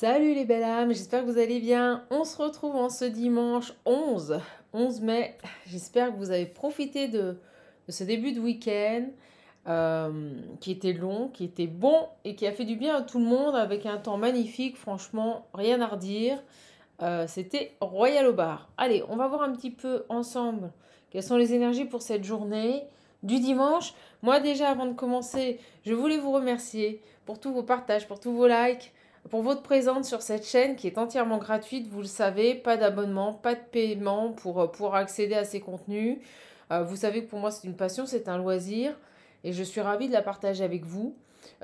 Salut les belles âmes, j'espère que vous allez bien. On se retrouve en ce dimanche 11 mai. J'espère que vous avez profité de ce début de week-end qui était long, qui était bon et qui a fait du bien à tout le monde avec un temps magnifique. Franchement, rien à redire. C'était royal au bar. Allez, on va voir un petit peu ensemble quelles sont les énergies pour cette journée du dimanche. Moi déjà, avant de commencer, je voulais vous remercier pour tous vos partages, pour tous vos likes, pour votre présence sur cette chaîne qui est entièrement gratuite, vous le savez, pas d'abonnement, pas de paiement pour accéder à ces contenus. Vous savez que pour moi c'est une passion, c'est un loisir et je suis ravie de la partager avec vous.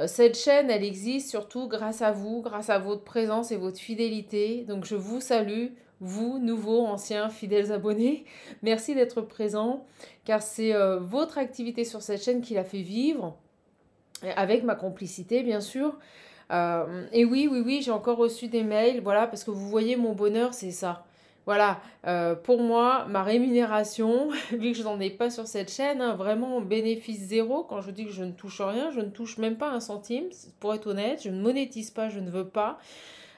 Cette chaîne, elle existe surtout grâce à vous, grâce à votre présence et votre fidélité. Donc je vous salue, vous, nouveaux, anciens, fidèles abonnés. Merci d'être présents car c'est votre activité sur cette chaîne qui la fait vivre, avec ma complicité bien sûr. Et oui, j'ai encore reçu des mails, voilà, parce que vous voyez, mon bonheur, c'est ça. Voilà, pour moi, ma rémunération, vu que je n'en ai pas sur cette chaîne, hein, vraiment bénéfice zéro. Quand je dis que je ne touche rien, je ne touche même pas un centime, pour être honnête, je ne monétise pas, je ne veux pas.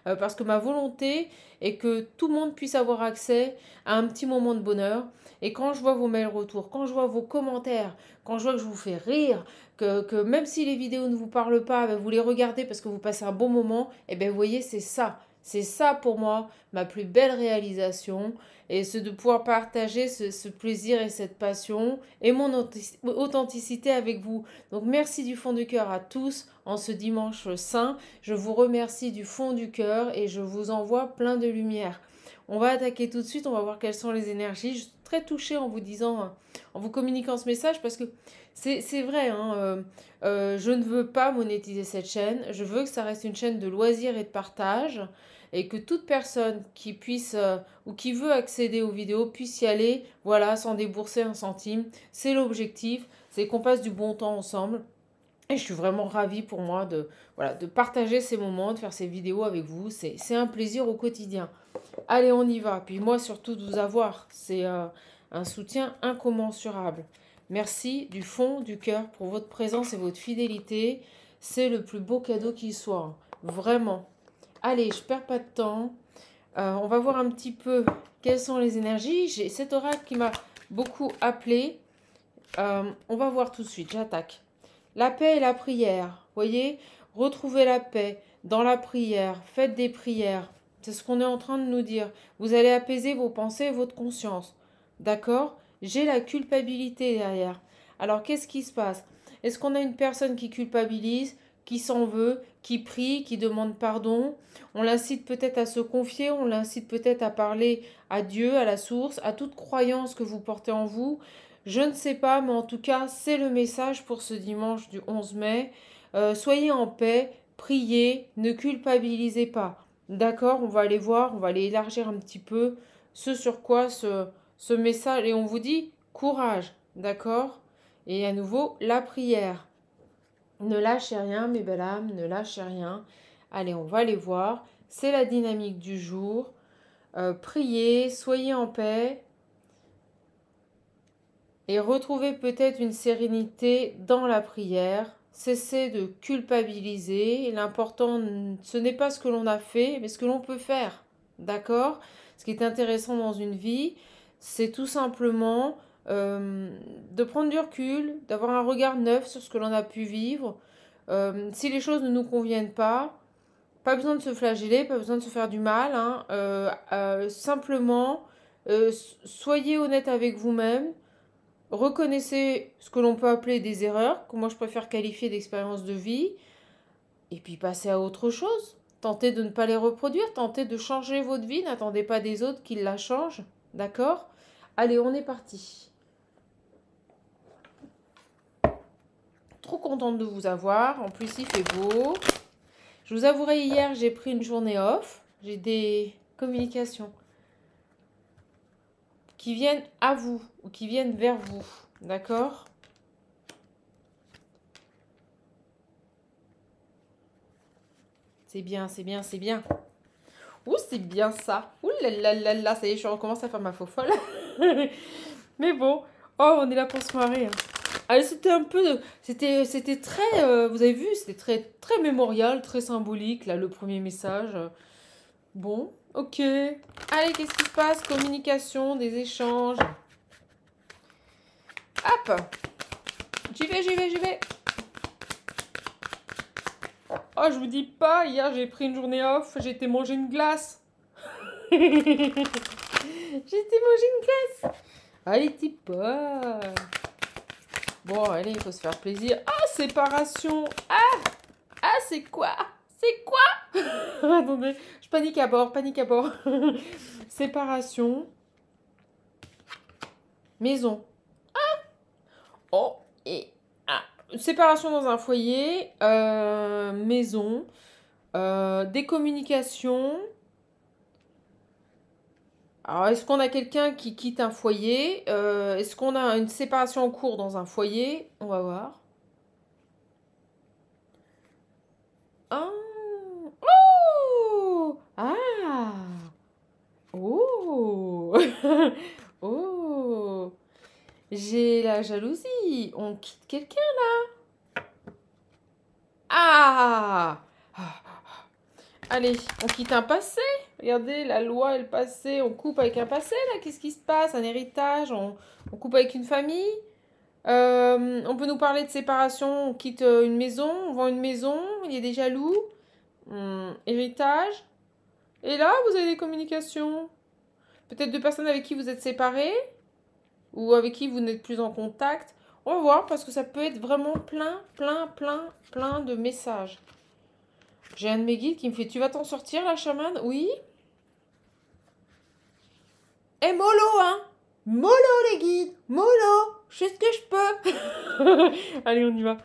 Parce que ma volonté est que tout le monde puisse avoir accès à un petit moment de bonheur. Et quand je vois vos mails retours, quand je vois vos commentaires, quand je vois que je vous fais rire, que même si les vidéos ne vous parlent pas, ben vous les regardez parce que vous passez un bon moment, et bien vous voyez, c'est ça. C'est ça pour moi, ma plus belle réalisation. Et c'est de pouvoir partager ce plaisir et cette passion et mon authenticité avec vous. Donc merci du fond du cœur à tous en ce dimanche saint. Je vous remercie du fond du cœur et je vous envoie plein de lumière. On va attaquer tout de suite, on va voir quelles sont les énergies. Je suis très touchée en vous disant, en vous communiquant ce message parce que c'est vrai, hein, je ne veux pas monétiser cette chaîne. Je veux que ça reste une chaîne de loisirs et de partage et que toute personne qui puisse ou qui veut accéder aux vidéos puisse y aller, voilà, sans débourser un centime. C'est l'objectif, c'est qu'on passe du bon temps ensemble. Et je suis vraiment ravie pour moi voilà, de partager ces moments, de faire ces vidéos avec vous. C'est un plaisir au quotidien. Allez, on y va. Puis moi, surtout, de vous avoir. C'est un soutien incommensurable. Merci du fond du cœur pour votre présence et votre fidélité. C'est le plus beau cadeau qui soit. Vraiment. Allez, je perds pas de temps. On va voir un petit peu quelles sont les énergies. J'ai cet oracle qui m'a beaucoup appelé. On va voir tout de suite. J'attaque. La paix et la prière. Voyez, retrouvez la paix dans la prière. Faites des prières. C'est ce qu'on est en train de nous dire. Vous allez apaiser vos pensées et votre conscience. D'accord? J'ai la culpabilité derrière. Alors, qu'est-ce qui se passe? Est-ce qu'on a une personne qui culpabilise, qui s'en veut, qui prie, qui demande pardon? On l'incite peut-être à se confier, on l'incite peut-être à parler à Dieu, à la source, à toute croyance que vous portez en vous. Je ne sais pas, mais en tout cas, c'est le message pour ce dimanche du 11 mai. Soyez en paix, priez, ne culpabilisez pas. D'accord, on va aller voir, on va aller élargir un petit peu ce sur quoi ce message. Et on vous dit courage, d'accord? Et à nouveau, la prière. Ne lâchez rien, mes belles âmes, ne lâchez rien. Allez, on va aller voir. C'est la dynamique du jour. Priez, soyez en paix. Et retrouvez peut-être une sérénité dans la prière. Cessez de culpabiliser. L'important, ce n'est pas ce que l'on a fait, mais ce que l'on peut faire. D'accord? Ce qui est intéressant dans une vie, c'est tout simplement de prendre du recul, d'avoir un regard neuf sur ce que l'on a pu vivre. Si les choses ne nous conviennent pas besoin de se flageller, pas besoin de se faire du mal. Hein. Simplement, soyez honnête avec vous-même. Reconnaissez ce que l'on peut appeler des erreurs, que moi je préfère qualifier d'expériences de vie, et puis passez à autre chose. Tentez de ne pas les reproduire, tentez de changer votre vie, n'attendez pas des autres qu'ils la changent, d'accord? Allez, on est parti. Trop contente de vous avoir, en plus il fait beau. Je vous avouerai, hier j'ai pris une journée off, j'ai des communications qui viennent à vous ou qui viennent vers vous, d'accord? C'est bien, c'est bien, c'est bien. Ouh, c'est bien ça. Ouh là là là, ça y est, je recommence à faire ma faux folle. Mais bon, oh, on est là pour se marrer. Hein. Allez, c'était un peu... C'était très... vous avez vu, c'était très mémorial, très symbolique, là, le premier message. Bon, ok. Allez, qu'est-ce qui se passe? Communication, des échanges. Hop! J'y vais, j'y vais, j'y vais. Oh, je vous dis pas, hier j'ai pris une journée off, j'ai été manger une glace. J'ai été manger une glace. Allez, t'y pas. Bon, allez, il faut se faire plaisir. Ah, séparation. Ah, c'est quoi? C'est quoi? Attendez, je panique à bord, panique à bord. Séparation. Maison. Oh, et séparation dans un foyer, maison, des communications. Alors, est-ce qu'on a quelqu'un qui quitte un foyer? Est-ce qu'on a une séparation en cours dans un foyer? On va voir. Ah! Oh! Ah! Oh! Oh! J'ai la jalousie. On quitte quelqu'un. Ah! Ah. Allez, on quitte un passé. Regardez, la loi et le passé. On coupe avec un passé, là. Qu'est-ce qui se passe? Un héritage? On coupe avec une famille? On peut nous parler de séparation. On quitte une maison. On vend une maison. Il y a des jaloux. Héritage. Et là, vous avez des communications. Peut-être deux personnes avec qui vous êtes séparés. Ou avec qui vous n'êtes plus en contact. On va voir parce que ça peut être vraiment plein de messages. J'ai un de mes guides qui me fait: tu vas t'en sortir, la chamane? Oui. Eh, mollo, hein? Mollo, les guides! Mollo! Je fais ce que je peux! Allez, on y va.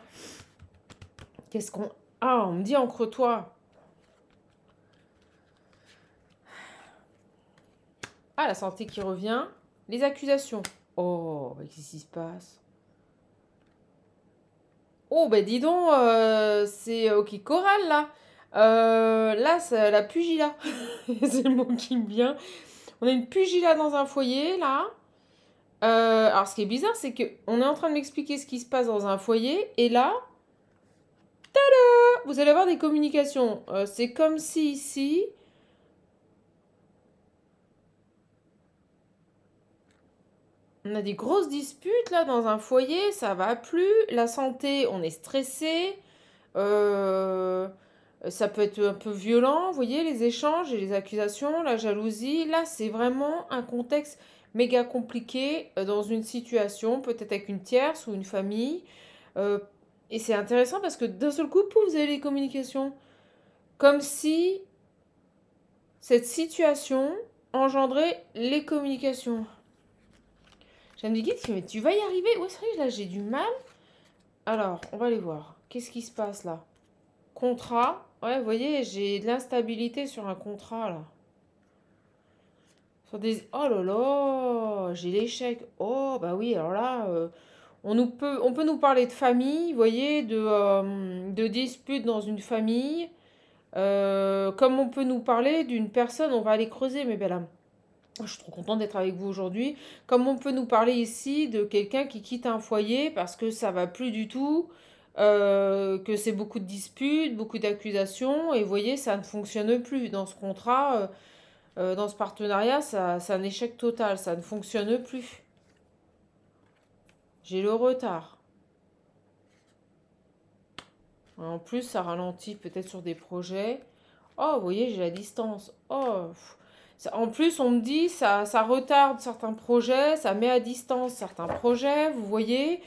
Qu'est-ce qu'on... Ah, on me dit encre-toi. Ah, la santé qui revient. Les accusations. Oh, qu'est-ce qui se passe? Oh, ben dis donc, c'est OK Coral, là. Là, c'est la pugilat. C'est le mot qui me vient. On a une pugilat dans un foyer, là. Alors, ce qui est bizarre, c'est qu'on est en train de m'expliquer ce qui se passe dans un foyer. Et là, tada, vous allez avoir des communications. C'est comme si ici... On a des grosses disputes, là, dans un foyer. Ça va plus. La santé, on est stressé. Ça peut être un peu violent, vous voyez, les échanges et les accusations, la jalousie. Là, c'est vraiment un contexte méga compliqué dans une situation, peut-être avec une tierce ou une famille. Euh, et c'est intéressant parce que d'un seul coup, pouf, vous avez les communications. Comme si cette situation engendrait les communications. J'ai un guide qui me dit: tu vas y arriver? Ouais, c'est vrai, là, j'ai du mal. Alors, on va aller voir. Qu'est-ce qui se passe là? Contrat. Ouais, vous voyez, j'ai de l'instabilité sur un contrat, là. Sur des... Oh là là, j'ai l'échec. Oh, bah oui, alors là, on peut nous parler de famille, vous voyez, de disputes dans une famille. Comme on peut nous parler d'une personne, on va aller creuser, mes belles âmes. Je suis trop contente d'être avec vous aujourd'hui. Comme on peut nous parler ici de quelqu'un qui quitte un foyer parce que ça va plus du tout, que c'est beaucoup de disputes, beaucoup d'accusations, et vous voyez, ça ne fonctionne plus. Dans ce contrat, dans ce partenariat, c'est un échec total, ça ne fonctionne plus. J'ai le retard. En plus, ça ralentit peut-être sur des projets. Oh, vous voyez, j'ai la distance. Oh, en plus, on me dit ça retarde certains projets, ça met à distance certains projets. Vous voyez,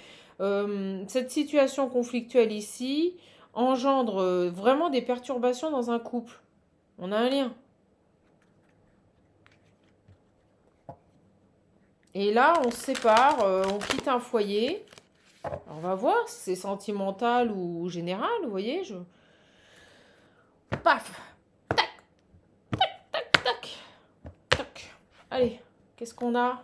cette situation conflictuelle ici engendre vraiment des perturbations dans un couple. On a un lien. Et là, on se sépare, on quitte un foyer. Alors, on va voir si c'est sentimental ou général, vous voyez. Paf! Tac! Tac! Allez, qu'est-ce qu'on a?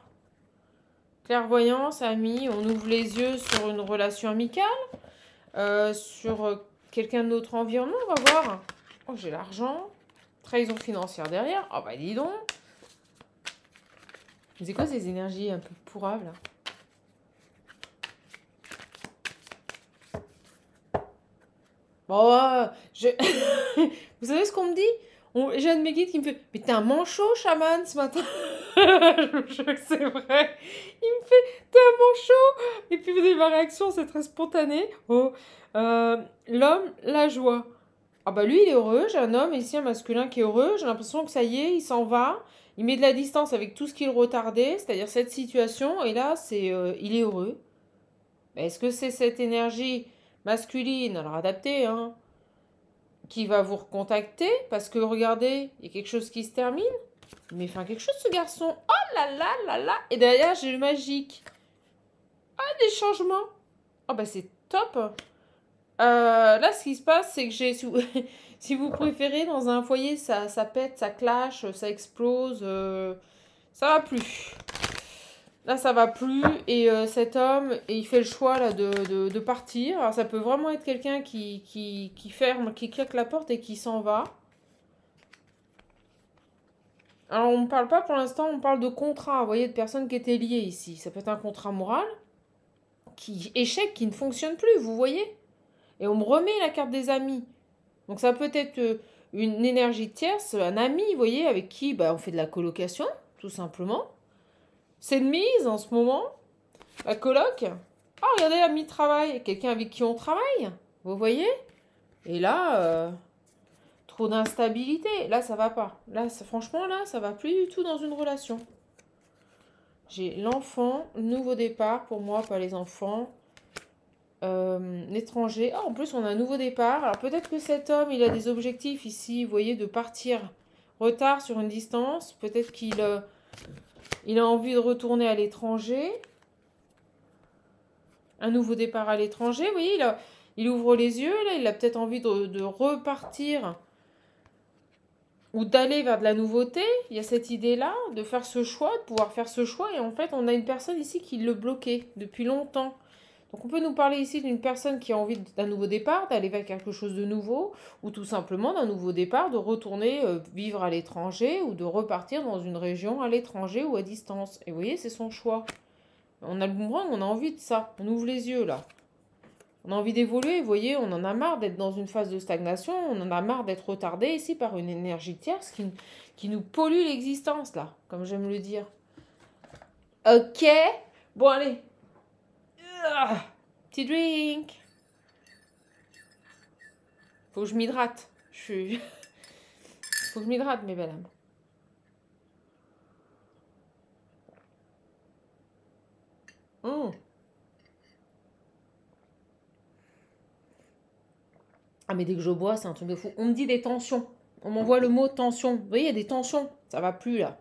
Clairvoyance, amis, on ouvre les yeux sur une relation amicale, sur quelqu'un de notre environnement, on va voir. Oh, j'ai l'argent. Trahison financière derrière. Oh, bah dis donc. C'est quoi ces énergies un peu pourrables, là? Oh, je... Vous savez ce qu'on me dit? J'ai un de mes guides qui me fait, mais t'es un manchot, chaman, ce matin. Je vous jure que c'est vrai. Il me fait, t'es un manchot. Et puis vous avez ma réaction, c'est très spontané. Oh, l'homme, la joie. Ah bah lui, il est heureux. J'ai un homme ici, un masculin qui est heureux. J'ai l'impression que ça y est, il s'en va. Il met de la distance avec tout ce qu'il retardait, c'est-à-dire cette situation. Et là, il est heureux. Mais est-ce que c'est cette énergie masculine, alors adaptée, hein, qui va vous recontacter? Parce que regardez, il y a quelque chose qui se termine. Mais enfin, quelque chose, ce garçon. Oh là là là là. Et derrière, j'ai le magique. Ah, des changements. Oh bah c'est top. Là, ce qui se passe, c'est que j'ai, si vous, si vous préférez, dans un foyer, ça pète, ça clash, ça explose. Ça va plus. Là, ça va plus. Et cet homme, et il fait le choix là, de partir. Alors, ça peut vraiment être quelqu'un qui ferme, qui claque la porte et qui s'en va. Alors, on ne parle pas pour l'instant, on parle de contrat, vous voyez, de personnes qui étaient liées ici. Ça peut être un contrat moral, qui ne fonctionne plus, vous voyez. Et on me remet la carte des amis. Donc, ça peut être une énergie tierce, un ami, vous voyez, avec qui bah, on fait de la colocation, tout simplement. C'est de mise en ce moment, la coloc. Ah, regardez, ami de travail, quelqu'un avec qui on travaille, vous voyez. Et là, trop d'instabilité. Là, ça va pas. Là, franchement, là, ça va plus du tout dans une relation. J'ai l'enfant, nouveau départ pour moi, pas les enfants. L'étranger. Ah, en plus, on a un nouveau départ. Alors, peut-être que cet homme, il a des objectifs ici, vous voyez, de partir retard sur une distance. Peut-être il a envie de retourner à l'étranger. Un nouveau départ à l'étranger, vous voyez, il ouvre les yeux, là, il a peut-être envie de repartir ou d'aller vers de la nouveauté. Il y a cette idée-là, de faire ce choix, de pouvoir faire ce choix. Et en fait, on a une personne ici qui le bloquait depuis longtemps. Donc on peut nous parler ici d'une personne qui a envie d'un nouveau départ, d'aller vers quelque chose de nouveau, ou tout simplement d'un nouveau départ, de retourner vivre à l'étranger, ou de repartir dans une région à l'étranger ou à distance. Et vous voyez, c'est son choix. On a le boomerang, on a envie de ça. On ouvre les yeux là. On a envie d'évoluer, vous voyez, on en a marre d'être dans une phase de stagnation, on en a marre d'être retardé ici par une énergie tierce qui nous pollue l'existence, là, comme j'aime le dire. Ok, bon allez. Petit drink. Faut que je m'hydrate. Faut que je m'hydrate, mes belles âmes. Ah mais dès que je bois, c'est un truc de fou. On me dit des tensions. On m'envoie le mot tension. Vous voyez, il y a des tensions. Ça va plus là.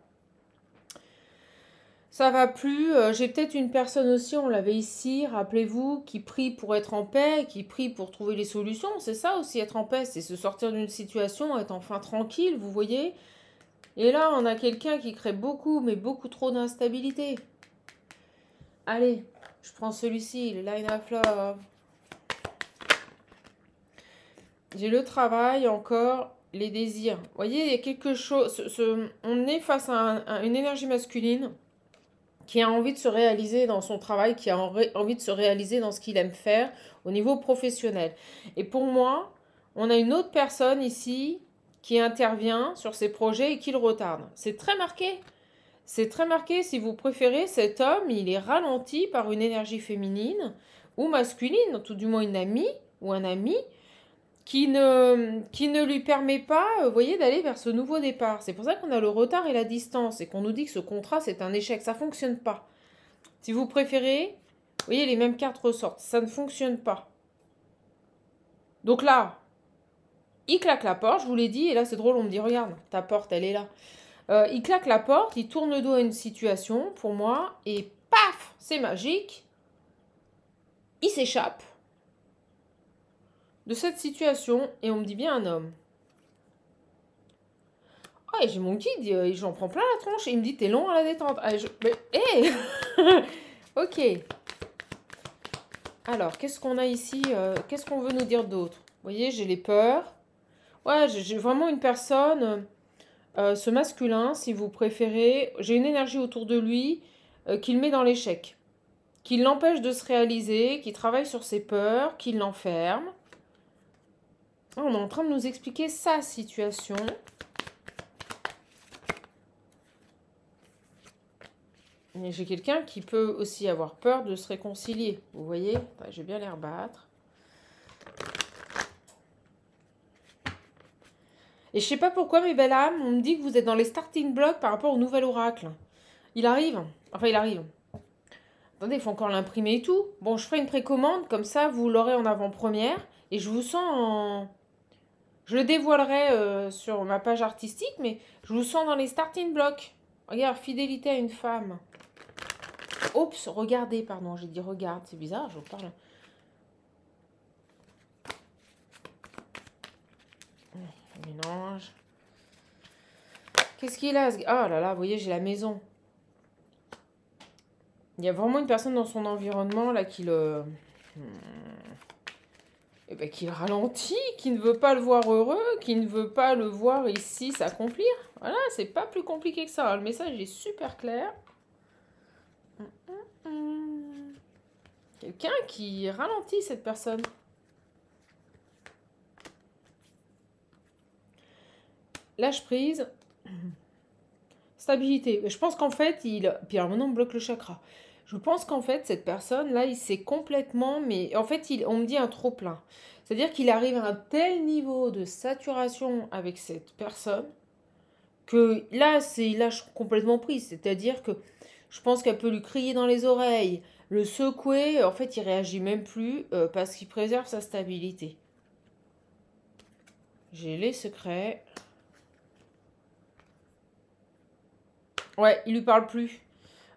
Ça va plus. J'ai peut-être une personne aussi, on l'avait ici, rappelez-vous, qui prie pour être en paix, qui prie pour trouver les solutions. C'est ça aussi, être en paix, c'est se sortir d'une situation, être enfin tranquille, vous voyez. Et là, on a quelqu'un qui crée beaucoup, mais beaucoup trop d'instabilité. Allez, je prends celui-ci, le Line of Love. J'ai le travail encore, les désirs. Vous voyez, il y a quelque chose. On est face à une énergie masculine qui a envie de se réaliser dans son travail, qui a envie de se réaliser dans ce qu'il aime faire au niveau professionnel. Et pour moi, on a une autre personne ici qui intervient sur ces projets et qui le retarde. C'est très marqué. C'est très marqué, si vous préférez, cet homme, il est ralenti par une énergie féminine ou masculine, tout du moins une amie ou un ami, qui ne lui permet pas, vous voyez, d'aller vers ce nouveau départ. C'est pour ça qu'on a le retard et la distance et qu'on nous dit que ce contrat, c'est un échec. Ça ne fonctionne pas. Si vous préférez, vous voyez, les mêmes cartes ressortent. Ça ne fonctionne pas. Donc là, il claque la porte, je vous l'ai dit, et là, c'est drôle, on me dit, regarde, ta porte, elle est là. Il claque la porte, il tourne le dos à une situation, pour moi, et paf, c'est magique. Il s'échappe de cette situation, et on me dit bien un homme. Ah, et j'ai mon guide, j'en prends plein la tronche, et il me dit, t'es long à la détente. Ah, hé Ok. Alors, qu'est-ce qu'on a ici Qu'est-ce qu'on veut nous dire d'autre? Vous voyez, j'ai les peurs. Ouais, j'ai vraiment une personne, ce masculin, si vous préférez. J'ai une énergie autour de lui qui le met dans l'échec, qui l'empêche de se réaliser, qui travaille sur ses peurs, qui l'enferme. On est en train de nous expliquer sa situation. J'ai quelqu'un qui peut aussi avoir peur de se réconcilier. Vous voyez, enfin, je vais bien les rebattre. Et je sais pas pourquoi, mes belles âmes, on me dit que vous êtes dans les starting blocks par rapport au nouvel oracle. Il arrive. Enfin, il arrive. Attendez, il faut encore l'imprimer et tout. Bon, je ferai une précommande, comme ça, vous l'aurez en avant-première. Et je vous sens en... Je le dévoilerai sur ma page artistique, mais je vous sens dans les starting blocks. Regarde, fidélité à une femme. Oups, regardez, pardon, j'ai dit regarde, c'est bizarre, je vous parle. Mélange. Qu'est-ce qu'il a? Oh là là, vous voyez, j'ai la maison. Il y a vraiment une personne dans son environnement là qui le... Eh ben, qui le ralentit, qui ne veut pas le voir heureux, qui ne veut pas le voir ici s'accomplir. Voilà, c'est pas plus compliqué que ça. Hein. Le message est super clair. Quelqu'un qui ralentit cette personne. Lâche prise. Stabilité. Je pense qu'en fait, il... Puis alors maintenant, on bloque le chakra. Je pense qu'en fait, cette personne-là, il s'est complètement... Mais en fait, on me dit un trop-plein. C'est-à-dire qu'il arrive à un tel niveau de saturation avec cette personne que là, il lâche complètement prise. C'est-à-dire que je pense qu'elle peut lui crier dans les oreilles, le secouer. En fait, il réagit même plus parce qu'il préserve sa stabilité. J'ai les secrets. Ouais, il lui parle plus.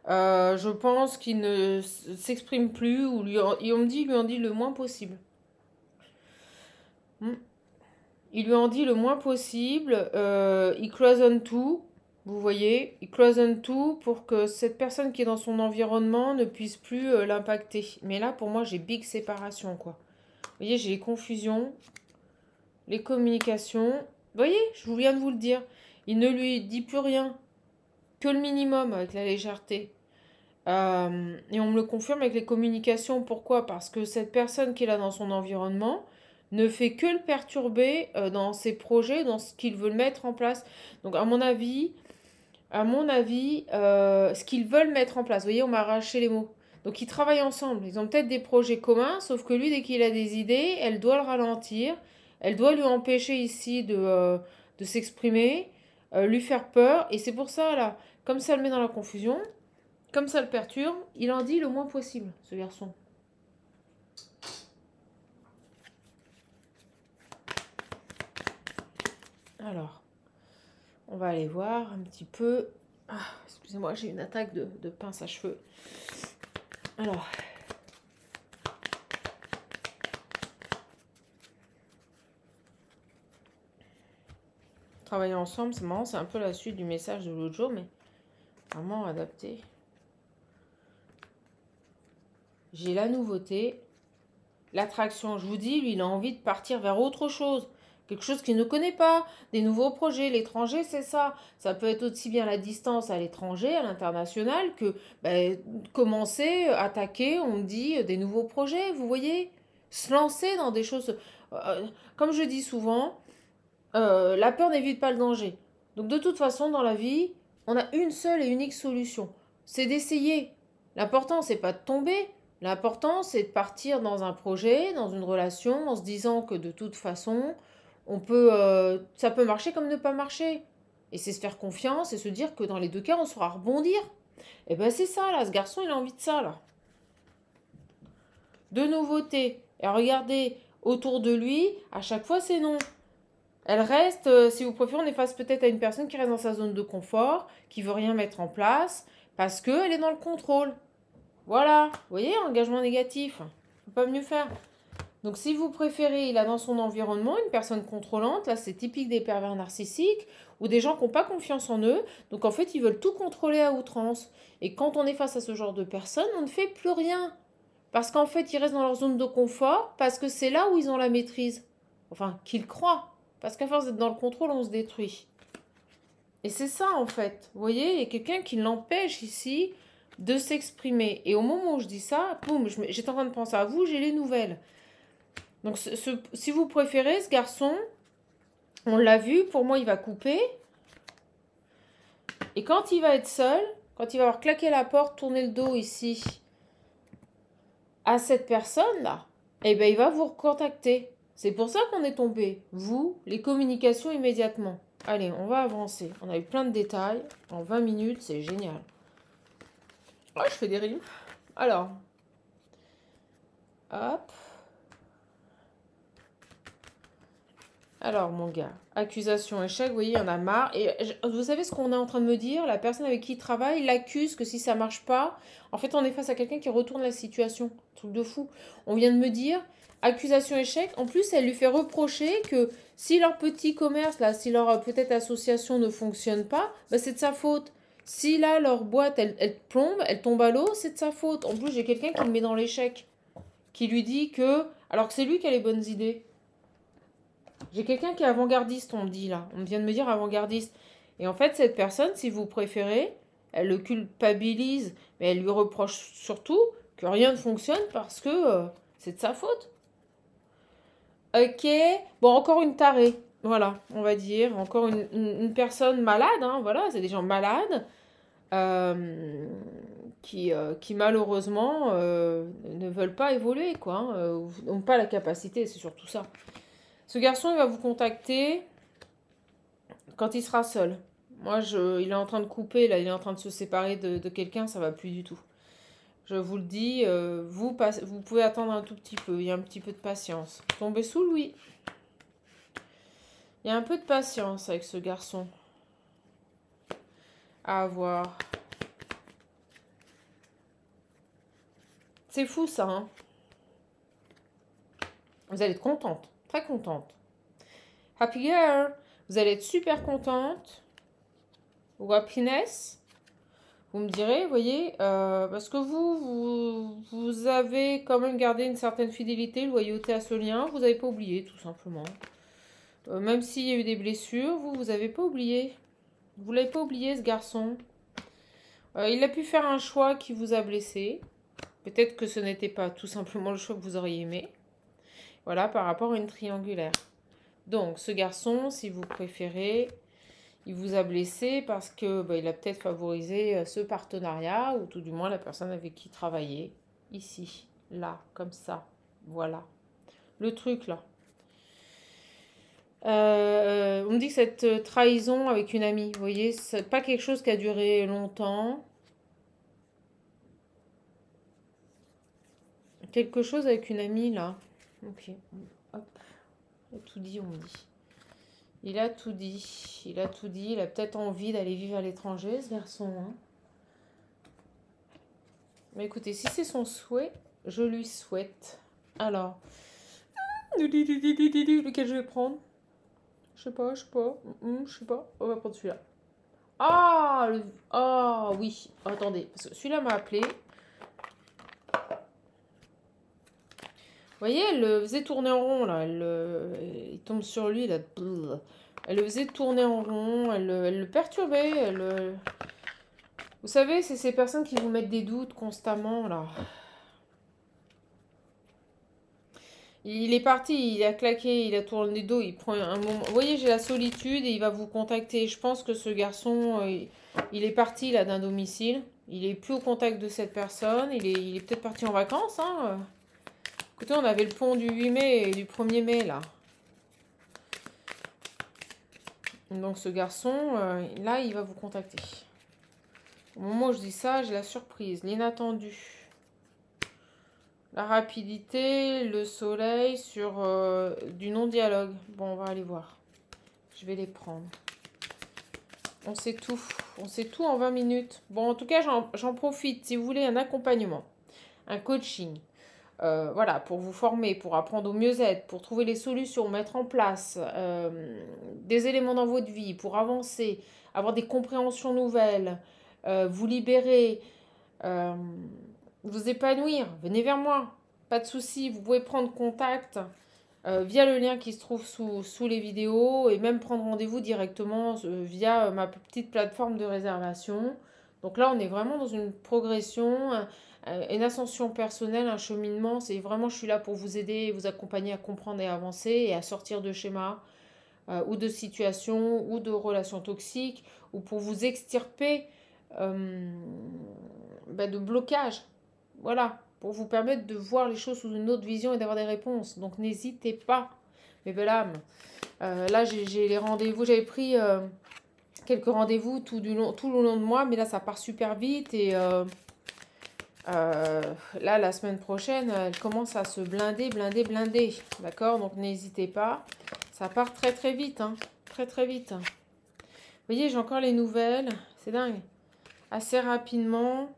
Je pense qu'il ne s'exprime plus ou on me dit, lui en dit le moins possible. Il lui en dit le moins possible. Il cloisonne tout. Vous voyez, il cloisonne tout pour que cette personne qui est dans son environnement ne puisse plus l'impacter. Mais là, pour moi, j'ai big séparation, quoi. Vous voyez, j'ai les confusions, les communications. Vous voyez, je viens de vous le dire. Il ne lui dit plus rien. Que le minimum avec la légèreté. Et on me le confirme avec les communications. Pourquoi? Parce que cette personne qui est là dans son environnement ne fait que le perturber dans ses projets, dans ce qu'ils veulent mettre en place. Donc à mon avis, ce qu'ils veulent mettre en place. Vous voyez, on m'a arraché les mots. Donc ils travaillent ensemble. Ils ont peut-être des projets communs, sauf que lui, dès qu'il a des idées, elle doit le ralentir. Elle doit lui empêcher ici de s'exprimer, lui faire peur. Et c'est pour ça, là, comme ça le met dans la confusion, comme ça le perturbe, il en dit le moins possible, ce garçon. Alors, on va aller voir un petit peu. Ah, excusez-moi, j'ai une attaque de pince à cheveux. Alors. Travailler ensemble, c'est marrant, c'est un peu la suite du message de l'autre jour, mais vraiment adapté. J'ai la nouveauté, l'attraction. Je vous dis, lui, il a envie de partir vers autre chose. Quelque chose qu'il ne connaît pas, des nouveaux projets. L'étranger, c'est ça. Ça peut être aussi bien la distance à l'étranger, à l'international, que commencer, attaquer, on me dit, des nouveaux projets, vous voyez. Se lancer dans des choses... comme je dis souvent, la peur n'évite pas le danger. Donc de toute façon, dans la vie, on a une seule et unique solution. C'est d'essayer. L'important, c'est pas de tomber. L'important, c'est de partir dans un projet, dans une relation, en se disant que de toute façon, ça peut marcher comme ne pas marcher. Et c'est se faire confiance et se dire que dans les deux cas, on saura rebondir. Et ben c'est ça, là. Ce garçon, il a envie de ça, là. De nouveautés. Et regardez, autour de lui, à chaque fois, c'est non. Elle reste, si vous préférez, on est face peut-être à une personne qui reste dans sa zone de confort, qui veut rien mettre en place, parce qu'elle est dans le contrôle. Voilà, vous voyez, engagement négatif. Faut pas mieux faire. Donc si vous préférez, il a dans son environnement une personne contrôlante, là c'est typique des pervers narcissiques, ou des gens qui n'ont pas confiance en eux, donc en fait ils veulent tout contrôler à outrance. Et quand on est face à ce genre de personnes, on ne fait plus rien. Parce qu'en fait ils restent dans leur zone de confort, parce que c'est là où ils ont la maîtrise. Enfin, qu'ils croient. Parce qu'à force d'être dans le contrôle, on se détruit. Et c'est ça, en fait. Vous voyez, il y a quelqu'un qui l'empêche ici de s'exprimer. Et au moment où je dis ça, boum, j'étais en train de penser à vous, j'ai les nouvelles. Donc, si vous préférez, ce garçon, on l'a vu, pour moi, il va couper. Et quand il va être seul, quand il va avoir claqué la porte, tourné le dos ici à cette personne-là, eh ben, il va vous recontacter. C'est pour ça qu'on est tombé. Vous, les communications immédiatement. Allez, on va avancer. On a eu plein de détails. En 20 minutes, c'est génial. Ouais, je fais des rimes. Alors, hop. Alors, mon gars, accusation, échec, vous voyez, il y en a marre. Et vous savez ce qu'on est en train de me dire? La personne avec qui il travaille l'accuse que si ça marche pas, en fait, on est face à quelqu'un qui retourne la situation. Truc de fou. On vient de me dire, accusation, échec. En plus, elle lui fait reprocher que si leur petit commerce, là, si leur peut-être association ne fonctionne pas, bah, c'est de sa faute. Si là, leur boîte, elle plombe, elle tombe à l'eau, c'est de sa faute. En plus, j'ai quelqu'un qui me met dans l'échec, qui lui dit que, alors que c'est lui qui a les bonnes idées. J'ai quelqu'un qui est avant-gardiste, on me dit là. On vient de me dire avant-gardiste. Et en fait, cette personne, si vous préférez, elle le culpabilise, mais elle lui reproche surtout que rien ne fonctionne parce que c'est de sa faute. Ok, bon, encore une tarée. Voilà, on va dire. Encore une personne malade, hein, voilà, c'est des gens malades qui malheureusement ne veulent pas évoluer, quoi. Hein, n'ont pas la capacité, c'est surtout ça. Ce garçon, il va vous contacter quand il sera seul. Moi, il est en train de couper, là, il est en train de se séparer de quelqu'un, ça va plus du tout. Je vous le dis, vous pouvez attendre un tout petit peu, il y a un petit peu de patience. Tombez sous lui. Il y a un peu de patience avec ce garçon. À avoir. C'est fou ça, hein. Vous allez être contente, très contente. Happy girl, vous allez être super contente. Ou happiness. Vous me direz, vous voyez, parce que vous avez quand même gardé une certaine fidélité, loyauté à ce lien, vous n'avez pas oublié, tout simplement. Même s'il y a eu des blessures, vous n'avez pas oublié. Vous l'avez pas oublié, ce garçon. Il a pu faire un choix qui vous a blessé. Peut-être que ce n'était pas tout simplement le choix que vous auriez aimé. Voilà, par rapport à une triangulaire. Donc, ce garçon, si vous préférez, il vous a blessé parce que il a peut-être favorisé ce partenariat, ou tout du moins la personne avec qui il travaillait. Ici, là, comme ça. Voilà. Le truc, là. On me dit que cette trahison avec une amie, vous voyez, c'est pas quelque chose qui a duré longtemps. Quelque chose avec une amie, là. Ok. Hop. Il a tout dit, on me dit. Il a tout dit. Il a tout dit. Il a peut-être envie d'aller vivre à l'étranger, ce garçon. Hein. Mais écoutez, si c'est son souhait, je lui souhaite. Alors. Lequel je vais prendre? Je sais pas, je sais pas. Je sais pas. On va prendre celui-là. Ah, ah oui. Attendez, parce que celui-là m'a appelé. Vous voyez, elle le faisait tourner en rond, là. Il tombe sur lui, là. Elle le faisait tourner en rond, elle le perturbait. Vous savez, c'est ces personnes qui vous mettent des doutes constamment, là. Il est parti, il a claqué, il a tourné le dos, il prend un moment. Vous voyez, j'ai la solitude et il va vous contacter. Je pense que ce garçon, il est parti, là, d'un domicile. Il est plus au contact de cette personne. Il est peut-être parti en vacances, hein. Écoutez, on avait le pont du 8 mai et du 1er mai, là. Donc ce garçon, là, il va vous contacter. Au moment où je dis ça, j'ai la surprise, l'inattendu. La rapidité, le soleil sur du non-dialogue. Bon, on va aller voir. Je vais les prendre. On sait tout. On sait tout en 20 minutes. Bon, en tout cas, j'en profite. Si vous voulez un accompagnement, un coaching, voilà, pour vous former, pour apprendre au mieux-être, pour trouver les solutions, mettre en place des éléments dans votre vie, pour avancer, avoir des compréhensions nouvelles, vous libérer, vous épanouir, venez vers moi. Pas de souci, vous pouvez prendre contact via le lien qui se trouve sous les vidéos et même prendre rendez-vous directement via ma petite plateforme de réservation. Donc là, on est vraiment dans une progression, une ascension personnelle, un cheminement. C'est vraiment, je suis là pour vous aider, vous accompagner à comprendre et avancer et à sortir de schémas ou de situations ou de relations toxiques ou pour vous extirper de blocage. Voilà, pour vous permettre de voir les choses sous une autre vision et d'avoir des réponses. Donc n'hésitez pas, mes belles âmes. Là, j'ai les rendez-vous, j'avais pris quelques rendez-vous tout le long de moi, mais là, ça part super vite. Et là, la semaine prochaine, elle commence à se blinder. D'accord? Donc n'hésitez pas. Ça part très très vite, hein. Très très vite. Vous voyez, j'ai encore les nouvelles. C'est dingue. Assez rapidement,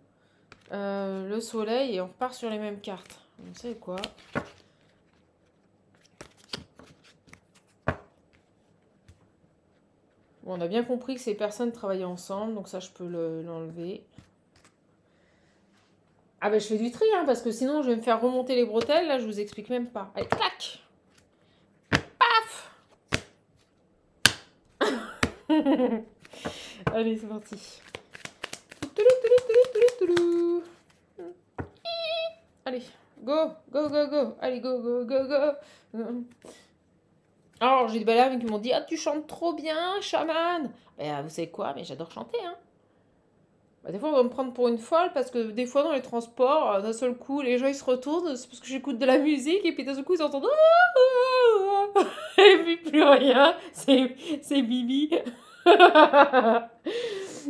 le soleil et on repart sur les mêmes cartes. Vous savez quoi? Bon, on a bien compris que ces personnes travaillaient ensemble, donc ça, je peux l'enlever. Ah ben, je fais du tri, hein, parce que sinon, je vais me faire remonter les bretelles. Là, je vous explique même pas. Allez, clac! Paf! Allez, c'est parti. Allez, go, go, go, go. Allez, go, go, go, go. Alors, j'ai des belles âmes qui m'ont dit: ah, tu chantes trop bien, chaman. Ben, vous savez quoi? Mais j'adore chanter, hein. Bah, des fois, on va me prendre pour une folle parce que des fois, dans les transports, d'un seul coup, les gens ils se retournent, c'est parce que j'écoute de la musique et puis d'un seul coup, ils entendent et puis plus rien. C'est Bibi.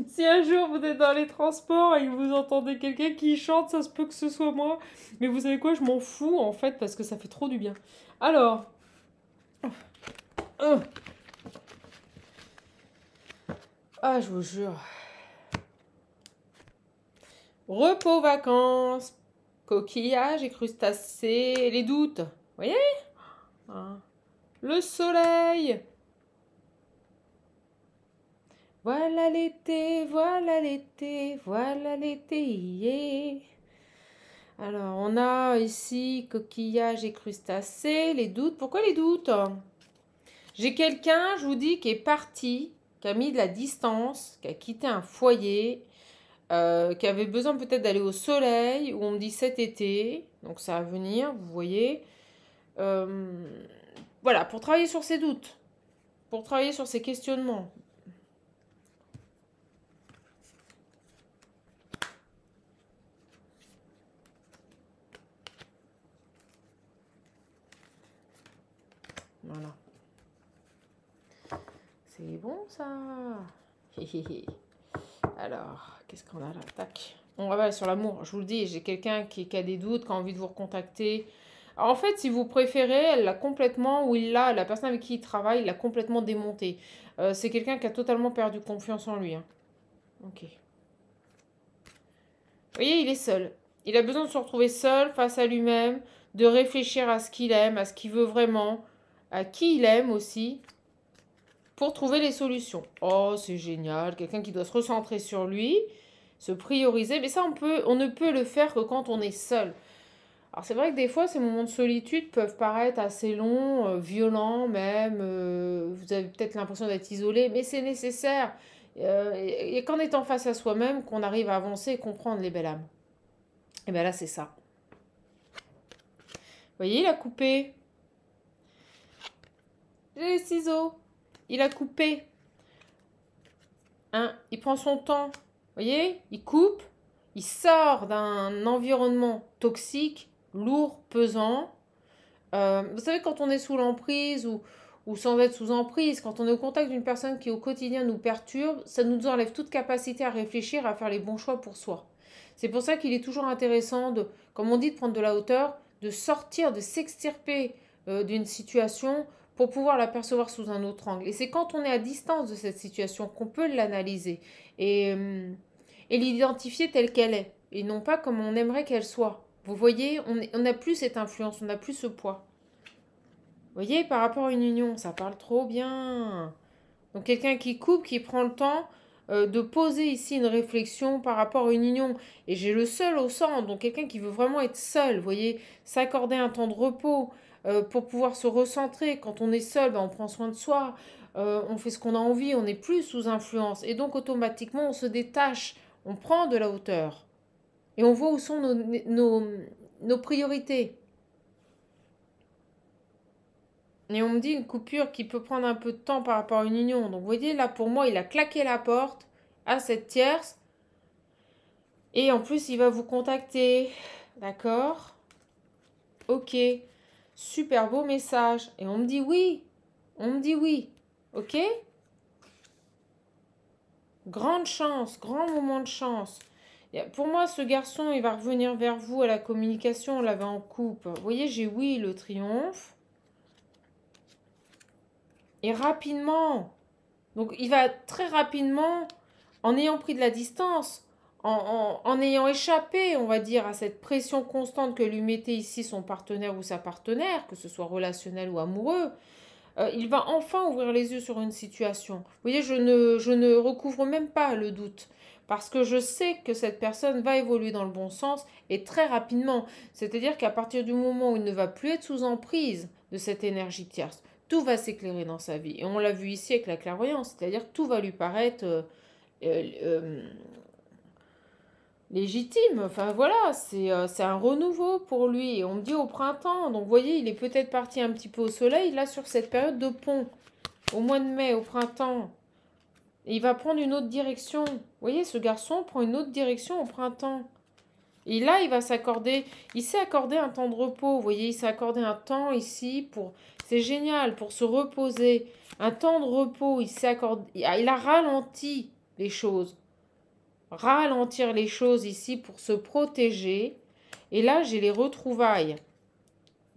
Si un jour vous êtes dans les transports et que vous entendez quelqu'un qui chante, ça se peut que ce soit moi. Mais vous savez quoi? Je m'en fous en fait parce que ça fait trop du bien. Alors. Ah, je vous jure. Repos, vacances, coquillages et crustacés, les doutes. Vous voyez? Le soleil. Voilà l'été, voilà l'été, voilà l'été. Yeah. Alors, on a ici coquillages et crustacés, les doutes. Pourquoi les doutes? J'ai quelqu'un, je vous dis, qui est parti, qui a mis de la distance, qui a quitté un foyer, qui avait besoin peut-être d'aller au soleil, où on me dit cet été, donc ça va venir, vous voyez. Voilà, pour travailler sur ses doutes, pour travailler sur ses questionnements. Voilà. C'est bon ça. Alors, qu'est-ce qu'on a là? Tac. On va aller sur l'amour. Je vous le dis, j'ai quelqu'un qui a des doutes, qui a envie de vous recontacter. Alors, en fait, si vous préférez, elle l'a complètement, ou la personne avec qui il travaille, l'a complètement démonté. C'est quelqu'un qui a totalement perdu confiance en lui. Hein. Ok. Vous voyez, il est seul. Il a besoin de se retrouver seul face à lui-même, de réfléchir à ce qu'il aime, à ce qu'il veut vraiment, à qui il aime aussi, pour trouver les solutions. Oh, c'est génial. Quelqu'un qui doit se recentrer sur lui, se prioriser. Mais ça, on ne peut le faire que quand on est seul. Alors c'est vrai que des fois, ces moments de solitude peuvent paraître assez longs, violents même. Vous avez peut-être l'impression d'être isolé, mais c'est nécessaire. Et qu'en étant face à soi-même, qu'on arrive à avancer et comprendre les belles âmes. Et bien là, c'est ça. Vous voyez, il a coupé. J'ai les ciseaux. Il a coupé. Hein, il prend son temps. Vous voyez, il coupe. Il sort d'un environnement toxique, lourd, pesant. Vous savez, quand on est sous l'emprise ou sans être sous emprise, quand on est au contact d'une personne qui au quotidien nous perturbe, ça nous enlève toute capacité à réfléchir, à faire les bons choix pour soi. C'est pour ça qu'il est toujours intéressant, comme on dit, de prendre de la hauteur, de sortir, de s'extirper d'une situation pour pouvoir la percevoir sous un autre angle. Et c'est quand on est à distance de cette situation qu'on peut l'analyser et l'identifier telle qu'elle est, et non pas comme on aimerait qu'elle soit. Vous voyez, on n'a plus cette influence, on n'a plus ce poids. Vous voyez, par rapport à une union, ça parle trop bien. Donc quelqu'un qui coupe, qui prend le temps de poser ici une réflexion par rapport à une union. Et j'ai le seul au centre, donc quelqu'un qui veut vraiment être seul, vous voyez, s'accorder un temps de repos pour pouvoir se recentrer. Quand on est seul, ben, on prend soin de soi, on fait ce qu'on a envie, on n'est plus sous influence. Et donc automatiquement, on se détache, on prend de la hauteur. Et on voit où sont nos priorités. Et on me dit une coupure qui peut prendre un peu de temps par rapport à une union. Donc vous voyez, là pour moi, il a claqué la porte à cette tierce. Et en plus, il va vous contacter. D'accord? Ok. Super beau message. Et on me dit oui. On me dit oui. Ok? Grande chance, grand moment de chance. Pour moi, ce garçon, il va revenir vers vous à la communication. On l'avait en coupe. Vous voyez, j'ai oui, le triomphe. Et rapidement. Donc, il va très rapidement, en ayant pris de la distance, en ayant échappé, on va dire, à cette pression constante que lui mettait ici son partenaire ou sa partenaire, que ce soit relationnel ou amoureux, il va enfin ouvrir les yeux sur une situation. Vous voyez, je ne recouvre même pas le doute. Parce que je sais que cette personne va évoluer dans le bon sens et très rapidement. C'est-à-dire qu'à partir du moment où il ne va plus être sous emprise de cette énergie tierce, tout va s'éclairer dans sa vie. Et on l'a vu ici avec la clairvoyance. C'est-à-dire que tout va lui paraître euh, euh, légitime. Enfin voilà, c'est un renouveau pour lui. Et on me dit au printemps. Donc vous voyez, il est peut-être parti un petit peu au soleil, là, sur cette période de pont. Au mois de mai, au printemps. Et il va prendre une autre direction. Vous voyez, ce garçon prend une autre direction au printemps. Et là, il va s'accorder, il s'est accordé un temps de repos. Vous voyez, il s'est accordé un temps ici pour, c'est génial, pour se reposer. Un temps de repos, il s'est accordé, il a ralenti les choses. Ralentir les choses ici pour se protéger. Et là, j'ai les retrouvailles.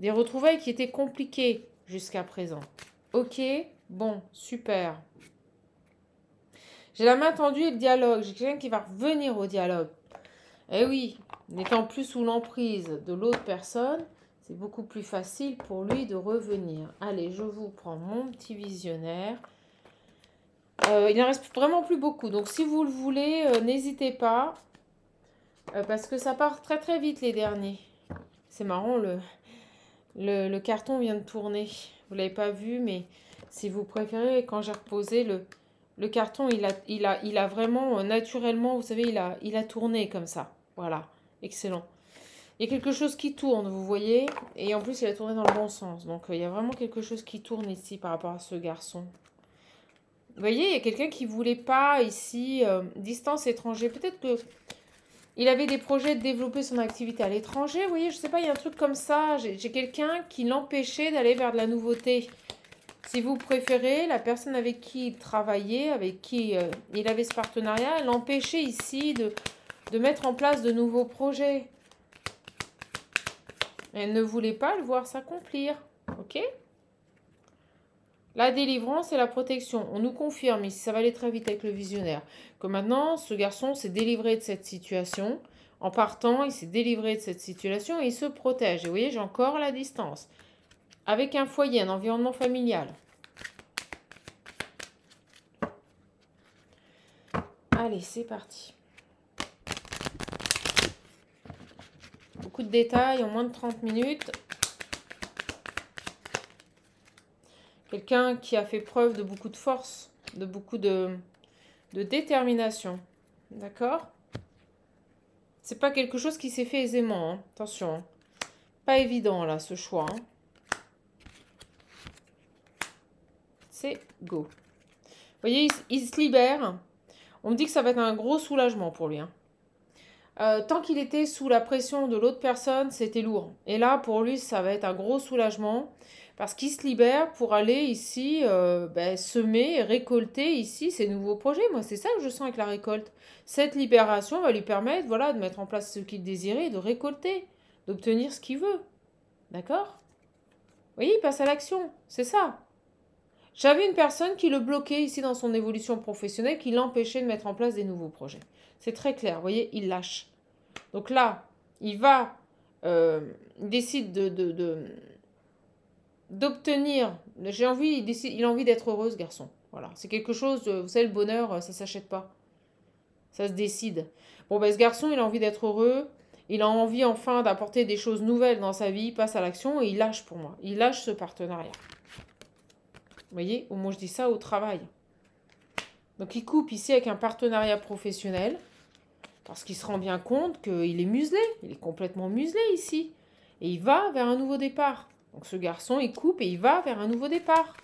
Des retrouvailles qui étaient compliquées jusqu'à présent. Ok, bon, super. J'ai la main tendue et le dialogue. J'ai quelqu'un qui va revenir au dialogue. Eh oui, n'étant plus sous l'emprise de l'autre personne, c'est beaucoup plus facile pour lui de revenir. Allez, je vous prends mon petit visionnaire. Il n'en reste vraiment plus beaucoup. Donc si vous le voulez, n'hésitez pas. Parce que ça part très très vite les derniers. C'est marrant, le carton vient de tourner. Vous ne l'avez pas vu, mais si vous préférez, quand j'ai reposé le carton, il a vraiment naturellement, vous savez, il a tourné comme ça. Voilà, excellent. Il y a quelque chose qui tourne, vous voyez, et en plus il a tourné dans le bon sens. Donc il y a vraiment quelque chose qui tourne ici par rapport à ce garçon. Vous voyez, il y a quelqu'un qui voulait pas ici, distance étranger. Peut-être que il avait des projets de développer son activité à l'étranger. Vous voyez, je sais pas, il y a un truc comme ça. J'ai quelqu'un qui l'empêchait d'aller vers de la nouveauté. Si vous préférez, la personne avec qui il travaillait, avec qui il avait ce partenariat, l'empêchait ici de mettre en place de nouveaux projets. Elle ne voulait pas le voir s'accomplir. Ok? La délivrance et la protection. On nous confirme ici, ça va aller très vite avec le visionnaire, que maintenant, ce garçon s'est délivré de cette situation. En partant, il s'est délivré de cette situation et il se protège. Et vous voyez, j'ai encore la distance. Avec un foyer, un environnement familial. Allez, c'est parti. Beaucoup de détails en moins de 30 minutes. Quelqu'un qui a fait preuve de beaucoup de force, de beaucoup de détermination. D'accord? C'est pas quelque chose qui s'est fait aisément. Hein. Attention. Hein. Pas évident là, ce choix. Hein. C'est go. Vous voyez, il se libère. On me dit que ça va être un gros soulagement pour lui. Hein. Tant qu'il était sous la pression de l'autre personne, c'était lourd. Et là, pour lui, ça va être un gros soulagement parce qu'il se libère pour aller ici semer et récolter ici ses nouveaux projets. Moi, c'est ça que je sens avec la récolte. Cette libération va lui permettre de mettre en place ce qu'il désirait, de récolter, d'obtenir ce qu'il veut. D'accord? Vous voyez, il passe à l'action. C'est ça. J'avais une personne qui le bloquait ici dans son évolution professionnelle, qui l'empêchait de mettre en place des nouveaux projets. C'est très clair, vous voyez, il lâche. Donc là, il va, il décide d'obtenir, il a envie d'être heureux ce garçon. Voilà, c'est quelque chose, vous savez, le bonheur, ça s'achète pas. Ça se décide. Bon, ben ce garçon, il a envie d'être heureux, il a envie enfin d'apporter des choses nouvelles dans sa vie, il passe à l'action et il lâche pour moi. Il lâche ce partenariat. Vous voyez, au moins je dis ça au travail. Donc il coupe ici avec un partenariat professionnel. Parce qu'il se rend bien compte qu'il est muselé. Il est complètement muselé ici. Et il va vers un nouveau départ. Donc ce garçon, il coupe et il va vers un nouveau départ.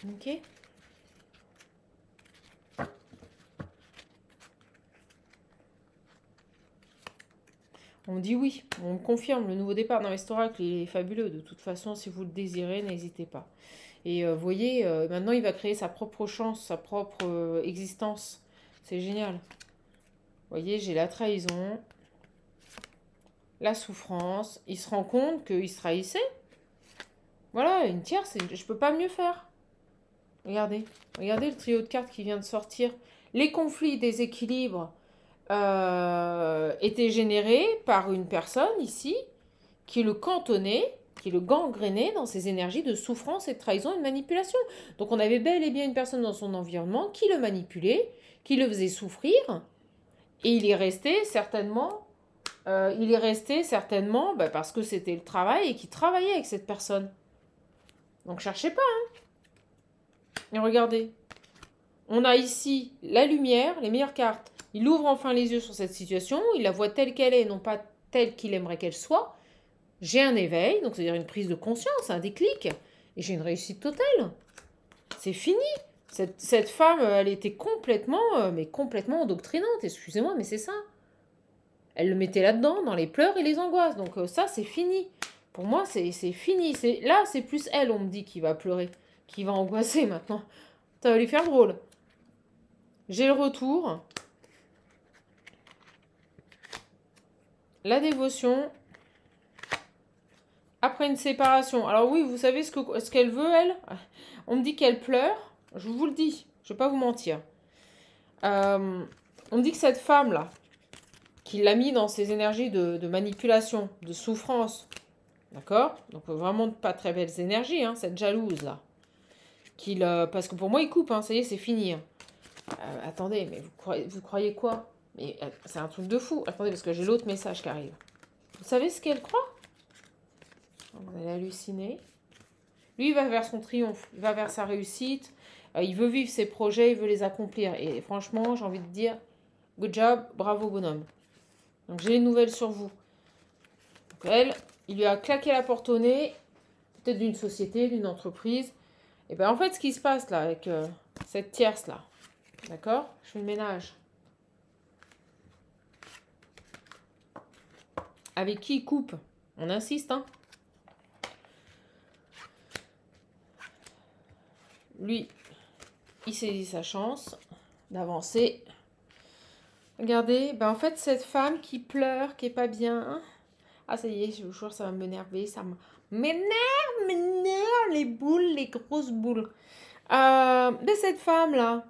Ok. On me dit oui, on me confirme le nouveau départ. Non mais cet oracle, il est fabuleux. De toute façon, si vous le désirez, n'hésitez pas. Et vous voyez, maintenant, il va créer sa propre chance, sa propre existence. C'est génial. Vous voyez, j'ai la trahison, la souffrance. Il se rend compte qu'il se trahissait. Voilà, une tierce, je peux pas mieux faire. Regardez, regardez le trio de cartes qui vient de sortir. Les conflits, déséquilibres étaient générés par une personne ici qui le cantonnait, qui le gangrénait dans ses énergies de souffrance et de trahison et de manipulation. Donc on avait bel et bien une personne dans son environnement qui le manipulait, qui le faisait souffrir, et il est resté certainement, parce que c'était le travail et qu'il travaillait avec cette personne. Donc cherchez pas, hein. Et regardez, on a ici la lumière, les meilleures cartes. Il ouvre enfin les yeux sur cette situation, il la voit telle qu'elle est, non pas telle qu'il aimerait qu'elle soit. J'ai un éveil, donc c'est-à-dire une prise de conscience, un déclic, et j'ai une réussite totale. C'est fini. Cette femme, elle était complètement, mais complètement endoctrinante, excusez-moi, mais c'est ça. Elle le mettait là-dedans, dans les pleurs et les angoisses. Donc ça, c'est fini. Pour moi, c'est fini. Là, c'est plus elle, on me dit, qui va pleurer, qui va angoisser maintenant. Ça va lui faire drôle. J'ai le retour. La dévotion. Après une séparation. Alors oui, vous savez ce qu'elle veut, elle? On me dit qu'elle pleure. Je vous le dis. Je ne vais pas vous mentir. On me dit que cette femme-là, qui l'a mis dans ses énergies de manipulation, de souffrance, d'accord? Donc vraiment pas très belles énergies, hein, cette jalouse-là. Parce que pour moi, il coupe, hein, ça y est, c'est fini. Hein. Attendez, mais vous croyez quoi? Mais c'est un truc de fou. Attendez, parce que j'ai l'autre message qui arrive. Vous savez ce qu'elle croit? Vous allez halluciner. Lui, il va vers son triomphe, il va vers sa réussite. Il veut vivre ses projets, il veut les accomplir. Et franchement, j'ai envie de dire, good job, bravo bonhomme. Donc j'ai une nouvelle sur vous. Donc elle, il lui a claqué la porte au nez, peut-être d'une société, d'une entreprise. Et bien en fait, ce qui se passe là, avec cette tierce là, d'accord? Je fais le ménage. Avec qui il coupe? On insiste, hein? Lui, il saisit sa chance d'avancer. Regardez, ben en fait, cette femme qui pleure, qui est pas bien. Ah, ça y est, je vous jure, ça va m'énerver. Ça m'énerve, les boules, les grosses boules. Mais cette femme-là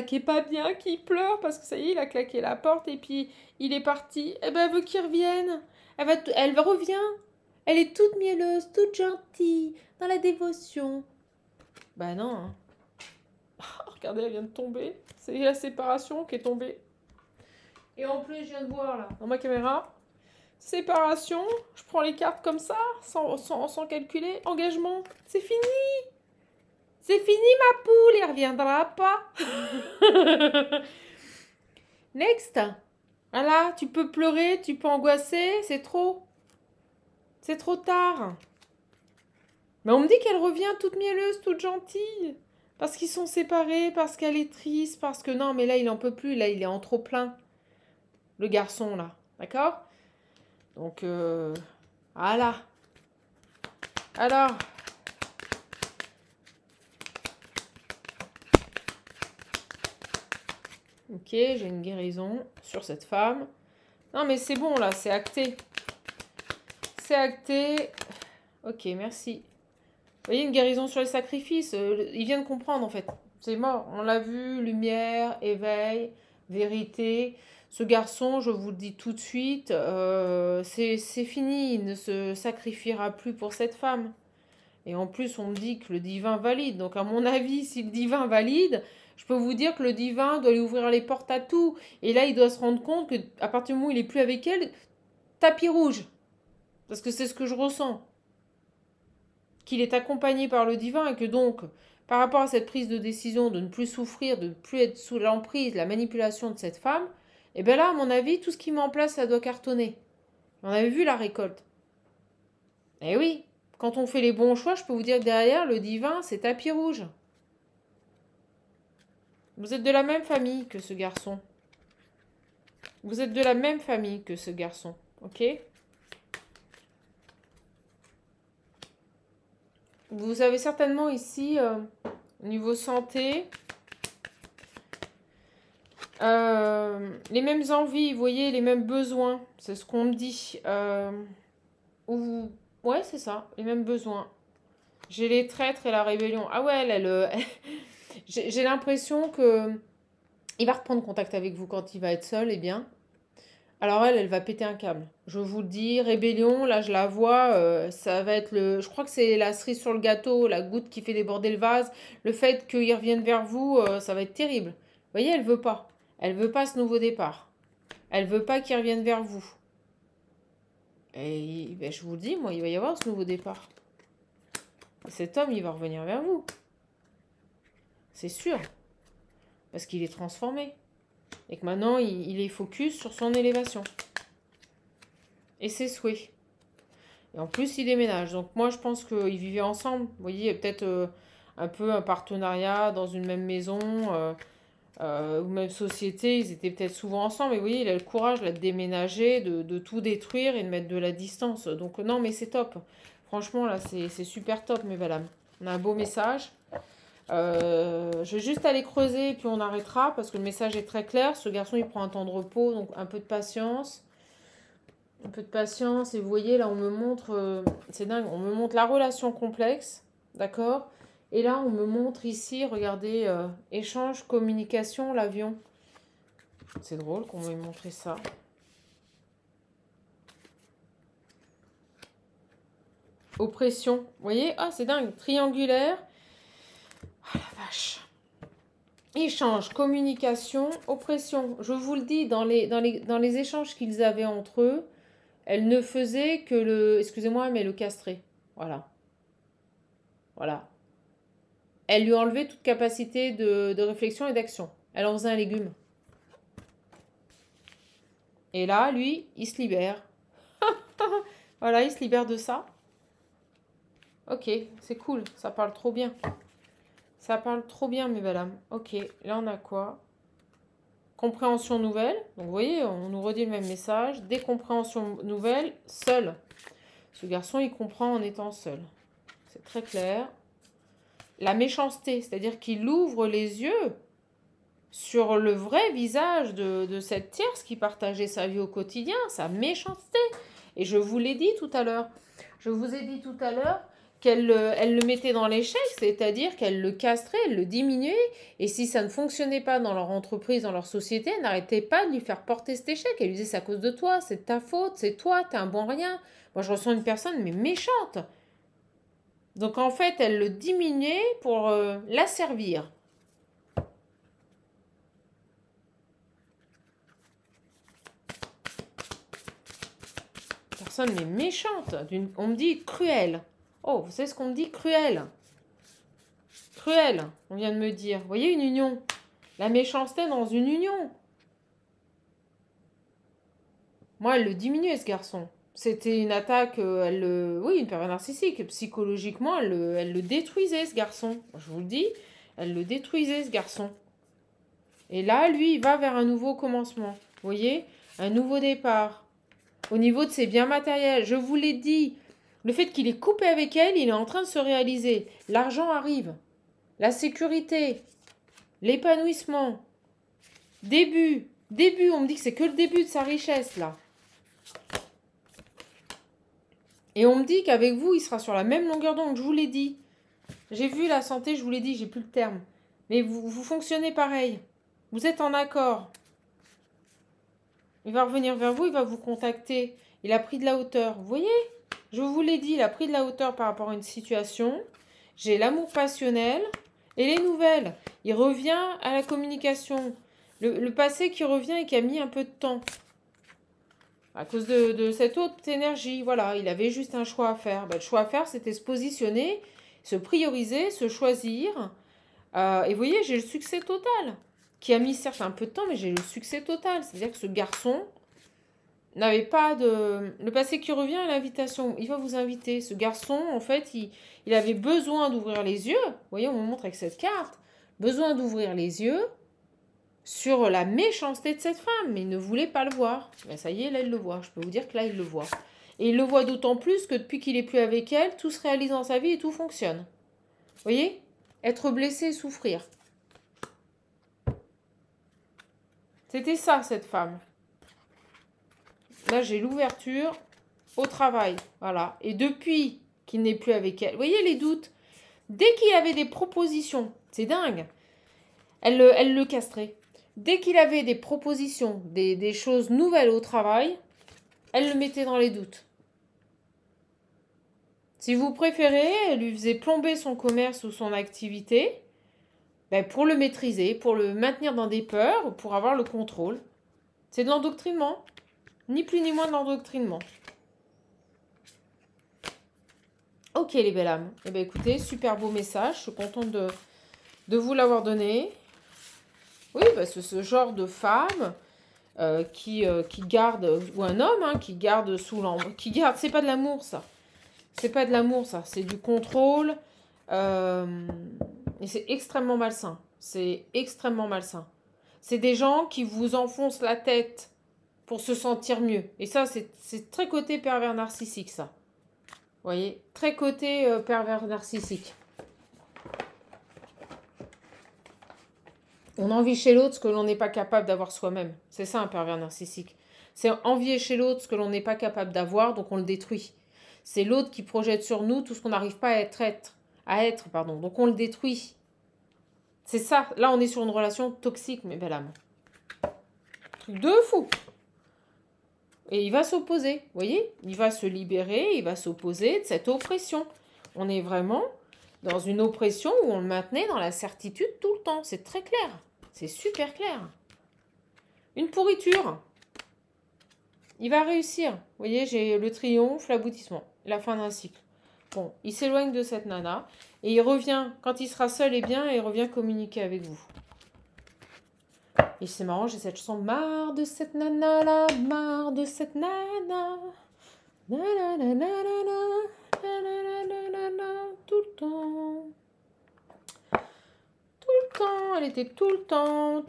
qui est pas bien, qui pleure parce que ça y est, il a claqué la porte et puis il est parti. Eh ben, elle veut qu'il revienne. Elle revient. Elle est toute mielleuse, toute gentille, dans la dévotion. Bah non. Hein. Oh, regardez, elle vient de tomber. C'est la séparation qui est tombée. Et en plus, je viens de voir là, dans ma caméra, séparation, je prends les cartes comme ça, sans calculer. Engagement, c'est fini. C'est fini ma poule, il reviendra pas. Next. Voilà, tu peux pleurer, tu peux angoisser, c'est trop. C'est trop tard. Mais on me dit qu'elle revient toute mielleuse, toute gentille. Parce qu'ils sont séparés, parce qu'elle est triste, parce que non, mais là, il en peut plus, là, il est en trop plein. Le garçon, là. D'accord? Donc, voilà. Alors. Ok, j'ai une guérison sur cette femme. Non, mais c'est bon, là, c'est acté. C'est acté. Ok, merci. Vous voyez, une guérison sur les sacrifices. Il vient de comprendre, en fait. C'est mort. On l'a vu, lumière, éveil, vérité. Ce garçon, je vous le dis tout de suite, c'est fini. Il ne se sacrifiera plus pour cette femme. Et en plus, on me dit que le divin valide. Donc, à mon avis, si le divin valide, je peux vous dire que le divin doit lui ouvrir les portes à tout. Et là, il doit se rendre compte qu'à partir du moment où il n'est plus avec elle, tapis rouge. Parce que c'est ce que je ressens. qu'il est accompagné par le divin et que donc, par rapport à cette prise de décision de ne plus souffrir, de ne plus être sous l'emprise, la manipulation de cette femme, et bien là, à mon avis, tout ce qu'il met en place, ça doit cartonner. On avait vu la récolte. Eh oui, quand on fait les bons choix, je peux vous dire que derrière, le divin, c'est tapis rouge. Vous êtes de la même famille que ce garçon. Vous êtes de la même famille que ce garçon, ok? Vous avez certainement ici, niveau santé, les mêmes envies, vous voyez, les mêmes besoins. C'est ce qu'on me dit. Ou, ouais, c'est ça, les mêmes besoins. J'ai les traîtres et la rébellion. Ah ouais, j'ai l'impression que il va reprendre contact avec vous quand il va être seul, eh bien. Alors elle va péter un câble. Je vous le dis, rébellion, là je la vois, ça va être le... Je crois que c'est la cerise sur le gâteau, la goutte qui fait déborder le vase. Le fait qu'ils reviennent vers vous, ça va être terrible. Vous voyez, elle veut pas. Elle veut pas ce nouveau départ. Elle veut pas qu'ils reviennent vers vous. Et ben, je vous le dis, moi, il va y avoir ce nouveau départ. Cet homme, il va revenir vers vous. C'est sûr. Parce qu'il est transformé. Et que maintenant, il est focus sur son élévation. Et ses souhaits. Et en plus, il déménage. Donc moi, je pense qu'ils vivaient ensemble. Vous voyez, il y a peut-être un peu un partenariat dans une même maison, ou même société. Ils étaient peut-être souvent ensemble. Et vous voyez, il a le courage là, de déménager, de tout détruire et de mettre de la distance. Donc non, mais c'est top. Franchement, là, c'est super top, mes belles âmes. On a un beau message. Je vais juste aller creuser et puis on arrêtera parce que le message est très clair. Ce garçon, il prend un temps de repos, donc un peu de patience. Un peu de patience. Et vous voyez, là, on me montre... c'est dingue, on me montre la relation complexe. D'accord? Et là, on me montre ici, regardez, échange, communication, l'avion. C'est drôle qu'on m'ait montré ça. Oppression. Vous voyez? Ah, c'est dingue. Triangulaire. Ah, la vache. Échange, communication, oppression. Je vous le dis, dans les échanges qu'ils avaient entre eux, elle ne faisait que le... Excusez-moi, mais le castrer. Voilà. Voilà. Elle lui enlevait toute capacité de réflexion et d'action. Elle en faisait un légume. Et là, lui, il se libère. Voilà, il se libère de ça. Ok, c'est cool. Ça parle trop bien. Ça parle trop bien, mes belles âmes. Ok, là, on a quoi? Compréhension nouvelle. Donc, vous voyez, on nous redit le même message. Décompréhension nouvelle, seul. Ce garçon, il comprend en étant seul. C'est très clair. La méchanceté, c'est-à-dire qu'il ouvre les yeux sur le vrai visage de cette tierce qui partageait sa vie au quotidien, sa méchanceté. Et je vous l'ai dit tout à l'heure. Je vous ai dit tout à l'heure qu'elle elle le mettait dans l'échec, c'est-à-dire qu'elle le castrait, elle le diminuait. Et si ça ne fonctionnait pas dans leur entreprise, dans leur société, elle n'arrêtait pas de lui faire porter cet échec. Elle lui disait, c'est à cause de toi, c'est de ta faute, c'est toi, t'es un bon rien. Moi, je ressens une personne, mais méchante. Donc, en fait, elle le diminuait pour l'asservir. Personne mais méchante. On me dit cruelle. Oh, vous savez ce qu'on me dit? Cruelle. Cruelle, on vient de me dire. Vous voyez une union? La méchanceté dans une union. Moi, elle le diminuait, ce garçon. C'était une attaque, oui, une pervers narcissique. Psychologiquement, elle le détruisait, ce garçon. Je vous le dis, elle le détruisait, ce garçon. Et là, lui, il va vers un nouveau commencement. Vous voyez? Un nouveau départ. Au niveau de ses biens matériels, je vous l'ai dit, le fait qu'il est coupé avec elle, il est en train de se réaliser. L'argent arrive. La sécurité. L'épanouissement. Début. Début, on me dit que c'est que le début de sa richesse, là. Et on me dit qu'avec vous, il sera sur la même longueur d'onde, je vous l'ai dit. J'ai vu la santé, je vous l'ai dit, j'ai plus le terme. Mais vous fonctionnez pareil. Vous êtes en accord. Il va revenir vers vous, il va vous contacter. Il a pris de la hauteur. Vous voyez? Je vous l'ai dit, il a pris de la hauteur par rapport à une situation. J'ai l'amour passionnel et les nouvelles. Il revient à la communication. Le passé qui revient et qui a mis un peu de temps. À cause de cette haute énergie, voilà, il avait juste un choix à faire. Ben, le choix à faire, c'était se positionner, se prioriser, se choisir. Et vous voyez, j'ai le succès total, qui a mis certes un peu de temps, mais j'ai le succès total. C'est-à-dire que ce garçon n'avait pas de... Le passé qui revient à l'invitation, il va vous inviter. Ce garçon, en fait, il avait besoin d'ouvrir les yeux. Vous voyez, on me montre avec cette carte. Besoin d'ouvrir les yeux sur la méchanceté de cette femme, mais il ne voulait pas le voir. Ben ça y est, là, il le voit. Je peux vous dire que là, il le voit. Et il le voit d'autant plus que depuis qu'il n'est plus avec elle, tout se réalise dans sa vie et tout fonctionne. Vous voyez? Être blessé et souffrir. C'était ça, cette femme. Là, j'ai l'ouverture au travail. Voilà. Et depuis qu'il n'est plus avec elle, vous voyez les doutes? Dès qu'il y avait des propositions, c'est dingue, elle le castrait. Dès qu'il avait des propositions, des choses nouvelles au travail, elle le mettait dans les doutes. Si vous préférez, elle lui faisait plomber son commerce ou son activité, ben pour le maîtriser, pour le maintenir dans des peurs, pour avoir le contrôle. C'est de l'endoctrinement. Ni plus ni moins de l'endoctrinement. Ok les belles âmes. Eh bien écoutez, super beau message. Je suis contente de vous l'avoir donné. Oui, bah, c'est ce genre de femme qui garde, ou un homme hein, qui garde sous l'ombre. Qui garde, c'est pas de l'amour ça. C'est pas de l'amour ça. C'est du contrôle. Et c'est extrêmement malsain. C'est extrêmement malsain. C'est des gens qui vous enfoncent la tête pour se sentir mieux. Et ça, c'est très côté pervers narcissique, ça. Vous voyez? Très côté pervers narcissique. On envie chez l'autre ce que l'on n'est pas capable d'avoir soi-même. C'est ça, un pervers narcissique. C'est envier chez l'autre ce que l'on n'est pas capable d'avoir, donc on le détruit. C'est l'autre qui projette sur nous tout ce qu'on n'arrive pas à être, donc on le détruit. C'est ça. Là, on est sur une relation toxique, mes belles âmes. Truc de fou. Et il va s'opposer, vous voyez? Il va se libérer, il va s'opposer de cette oppression. On est vraiment dans une oppression où on le maintenait dans la certitude tout le temps. C'est très clair. C'est super clair. Une pourriture. Il va réussir. Vous voyez, j'ai le triomphe, l'aboutissement, la fin d'un cycle. Bon, il s'éloigne de cette nana et il revient, quand il sera seul et bien, il revient communiquer avec vous. Et c'est marrant, j'ai cette chanson, marre de cette nana là, marre de cette nana. Tout le temps. Tout le temps, elle était tout le temps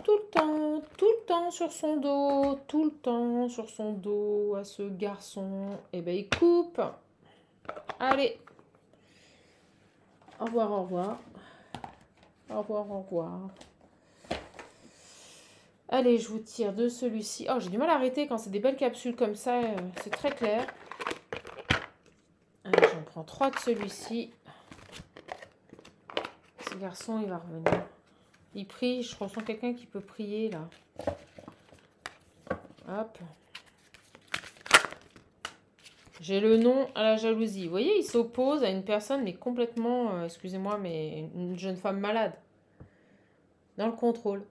sur son dos, tout le temps sur son dos à ce garçon. Et ben il coupe. Allez. Au revoir, au revoir. Au revoir, au revoir. Allez, je vous tire de celui-ci. Oh, j'ai du mal à arrêter quand c'est des belles capsules comme ça. C'est très clair. Allez, j'en prends 3 de celui-ci. Ce garçon, il va revenir. Il prie. Je ressens quelqu'un qui peut prier, là. Hop. J'ai le nom à la jalousie. Vous voyez, il s'oppose à une personne, mais complètement, excusez-moi, mais une jeune femme malade. Dans le contrôle.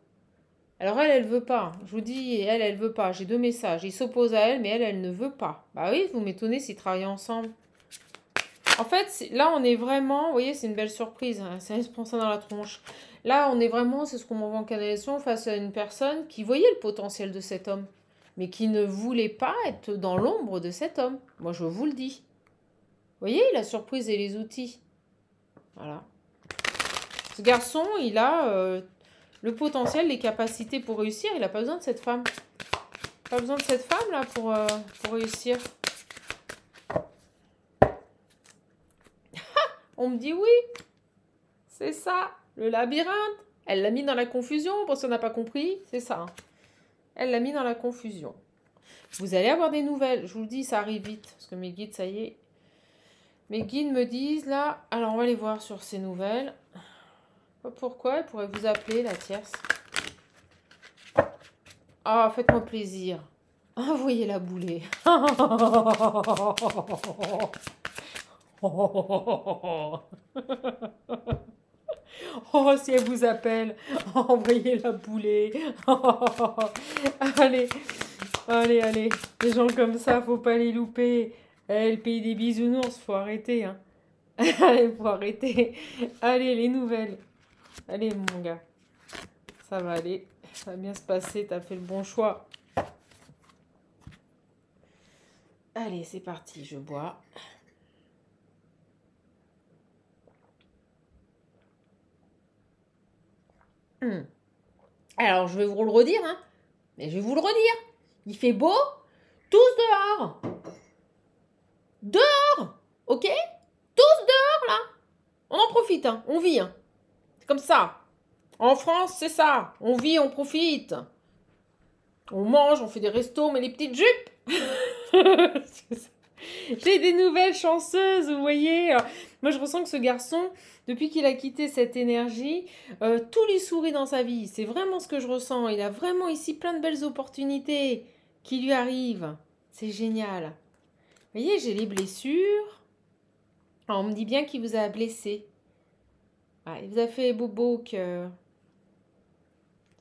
Alors elle veut pas. Je vous dis, elle veut pas. J'ai 2 messages. Il s'oppose à elle, mais elle ne veut pas. Bah oui, vous m'étonnez s'ils travaillent ensemble. En fait, là, on est vraiment... Vous voyez, c'est une belle surprise. Hein, ça laisse penser dans la tronche. Là, on est vraiment, c'est ce qu'on m'envoie en canalisation, face à une personne qui voyait le potentiel de cet homme, mais qui ne voulait pas être dans l'ombre de cet homme. Moi, je vous le dis. Vous voyez, la surprise et les outils. Voilà. Ce garçon, il a... le potentiel, les capacités pour réussir, il n'a pas besoin de cette femme. Pas besoin de cette femme, là, pour réussir. On me dit oui. C'est ça, le labyrinthe. Elle l'a mis dans la confusion, parce qu'on n'a pas compris. C'est ça. Elle l'a mis dans la confusion. Vous allez avoir des nouvelles. Je vous le dis, ça arrive vite. Parce que mes guides, ça y est. Mes guides me disent, là... Alors, on va aller voir sur ces nouvelles. Pourquoi elle pourrait vous appeler, la tierce? Ah, faites-moi plaisir. Envoyez la boulée. Oh, si elle vous appelle, envoyez la boulée. Allez, Allez, allez. Des gens comme ça, faut pas les louper. Eh, le pays des bisounours, faut arrêter, hein. Allez, faut arrêter. Allez, les nouvelles. Allez, mon gars. Ça va aller. Ça va bien se passer. T'as fait le bon choix. Allez, c'est parti. Je bois. Alors, je vais vous le redire, hein. Mais je vais vous le redire. Il fait beau. Tous dehors. Dehors. Ok? Tous dehors, là. On en profite, hein. On vit, hein. C'est comme ça. En France, c'est ça. On vit, on profite. On mange, on fait des restos, mais les petites jupes. J'ai des nouvelles chanceuses, vous voyez. Moi, je ressens que ce garçon, depuis qu'il a quitté cette énergie, tout lui sourit dans sa vie. C'est vraiment ce que je ressens. Il a vraiment ici plein de belles opportunités qui lui arrivent. C'est génial. Vous voyez, j'ai les blessures. Ah, on me dit bien qu'il vous a blessé. Ah, il vous a fait bobo que...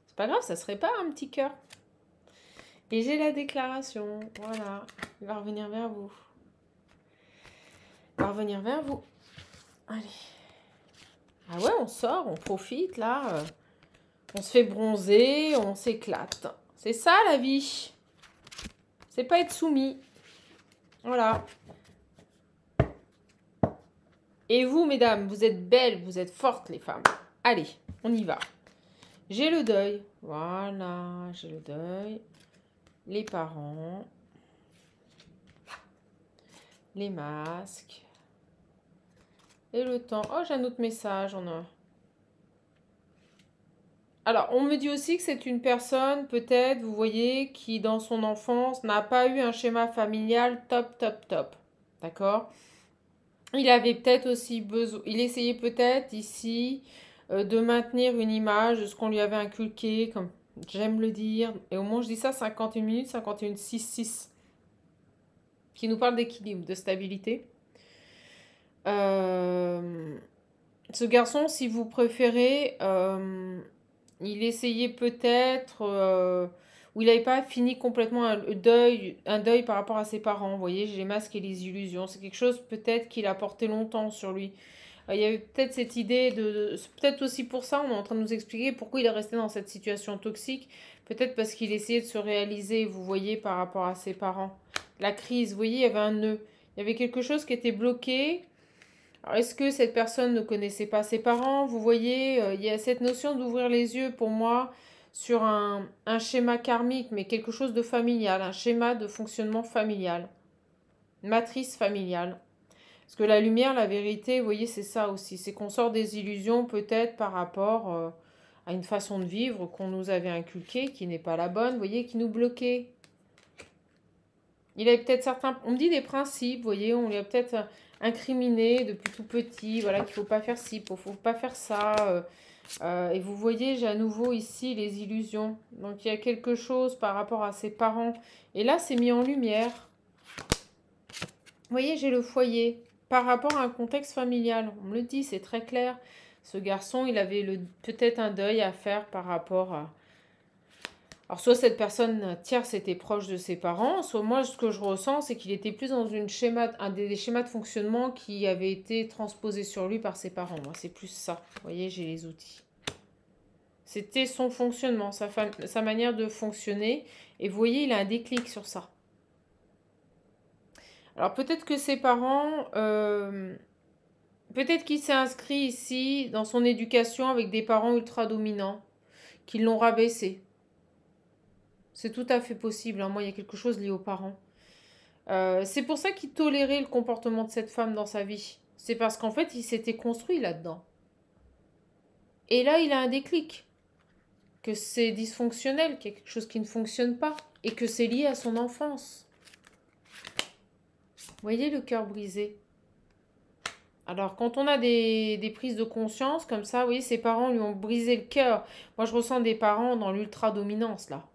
C'est pas grave, ça serait pas un petit cœur. Et j'ai la déclaration. Voilà. Il va revenir vers vous. Il va revenir vers vous. Allez. Ah ouais, on sort, on profite là. On se fait bronzer, on s'éclate. C'est ça la vie. C'est pas être soumis. Voilà. Et vous, mesdames, vous êtes belles, vous êtes fortes, les femmes. Allez, on y va. J'ai le deuil. Voilà, j'ai le deuil. Les parents. Les masques. Et le temps. Oh, j'ai un autre message. Alors, on me dit aussi que c'est une personne, peut-être, vous voyez, qui dans son enfance n'a pas eu un schéma familial top, top, top. D'accord? Il avait peut-être aussi besoin, il essayait peut-être ici de maintenir une image de ce qu'on lui avait inculqué, comme j'aime le dire. Et au moins, je dis ça 51 minutes, 51, 6, 6, qui nous parle d'équilibre, de stabilité. Ce garçon, si vous préférez, il essayait peut-être, ou il n'avait pas fini complètement un deuil par rapport à ses parents. Vous voyez, j'ai les masques et les illusions. C'est quelque chose peut-être qu'il a porté longtemps sur lui. Il y avait peut-être cette idée peut-être aussi pour ça, on est en train de nous expliquer pourquoi il est resté dans cette situation toxique. Peut-être parce qu'il essayait de se réaliser, vous voyez, par rapport à ses parents. La crise, vous voyez, il y avait un nœud. Il y avait quelque chose qui était bloqué. Alors, est-ce que cette personne ne connaissait pas ses parents? Vous voyez, il y a cette notion d'ouvrir les yeux pour moi sur un schéma karmique, mais quelque chose de familial, un schéma de fonctionnement familial, matrice familiale. Parce que la lumière, la vérité, vous voyez, c'est ça aussi. C'est qu'on sort des illusions peut-être par rapport à une façon de vivre qu'on nous avait inculquée, qui n'est pas la bonne, vous voyez, qui nous bloquait. Il avait peut-être certains, on me dit des principes, vous voyez, on lui a peut-être incriminé depuis tout petit, voilà, qu'il ne faut pas faire ci, qu'il ne faut pas faire ça. Et vous voyez, j'ai à nouveau ici les illusions. Donc il y a quelque chose par rapport à ses parents. Et là, c'est mis en lumière. Vous voyez, j'ai le foyer. Par rapport à un contexte familial, on me le dit, c'est très clair. Ce garçon, il avait peut-être un deuil à faire par rapport à... Alors, soit cette personne tierce était proche de ses parents, soit moi, ce que je ressens, c'est qu'il était plus dans un des schémas de fonctionnement qui avait été transposé sur lui par ses parents. Moi, c'est plus ça. Vous voyez, j'ai les outils. C'était son fonctionnement, sa manière de fonctionner. Et vous voyez, il a un déclic sur ça. Alors, peut-être que ses parents... peut-être qu'il s'est inscrit ici dans son éducation avec des parents ultra dominants qui l'ont rabaissé. C'est tout à fait possible. Hein. Moi, il y a quelque chose lié aux parents. C'est pour ça qu'il tolérait le comportement de cette femme dans sa vie. C'est parce qu'en fait, il s'était construit là-dedans. Et là, il a un déclic. Que c'est dysfonctionnel, qu'il y a quelque chose qui ne fonctionne pas. Et que c'est lié à son enfance. Vous voyez le cœur brisé. Alors, quand on a des prises de conscience comme ça, vous voyez, ses parents lui ont brisé le cœur. Moi, je ressens des parents dans l'ultra-dominance, là.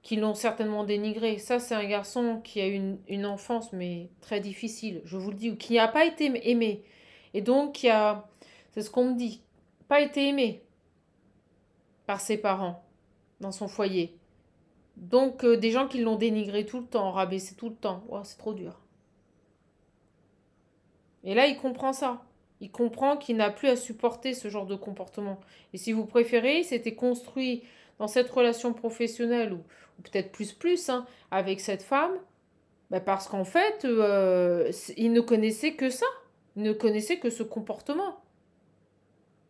Qui l'ont certainement dénigré. Ça, c'est un garçon qui a eu une enfance, mais très difficile, je vous le dis, ou qui n'a pas été aimé. Et donc, qui a, c'est ce qu'on me dit, pas été aimé par ses parents dans son foyer. Donc, des gens qui l'ont dénigré tout le temps, rabaissé tout le temps. Oh, c'est trop dur. Et là, il comprend ça. Il comprend qu'il n'a plus à supporter ce genre de comportement. Et si vous préférez, il s'était construit dans cette relation professionnelle, ou peut-être plus, hein, avec cette femme, bah parce qu'en fait, il ne connaissait que ça. Il ne connaissait que ce comportement.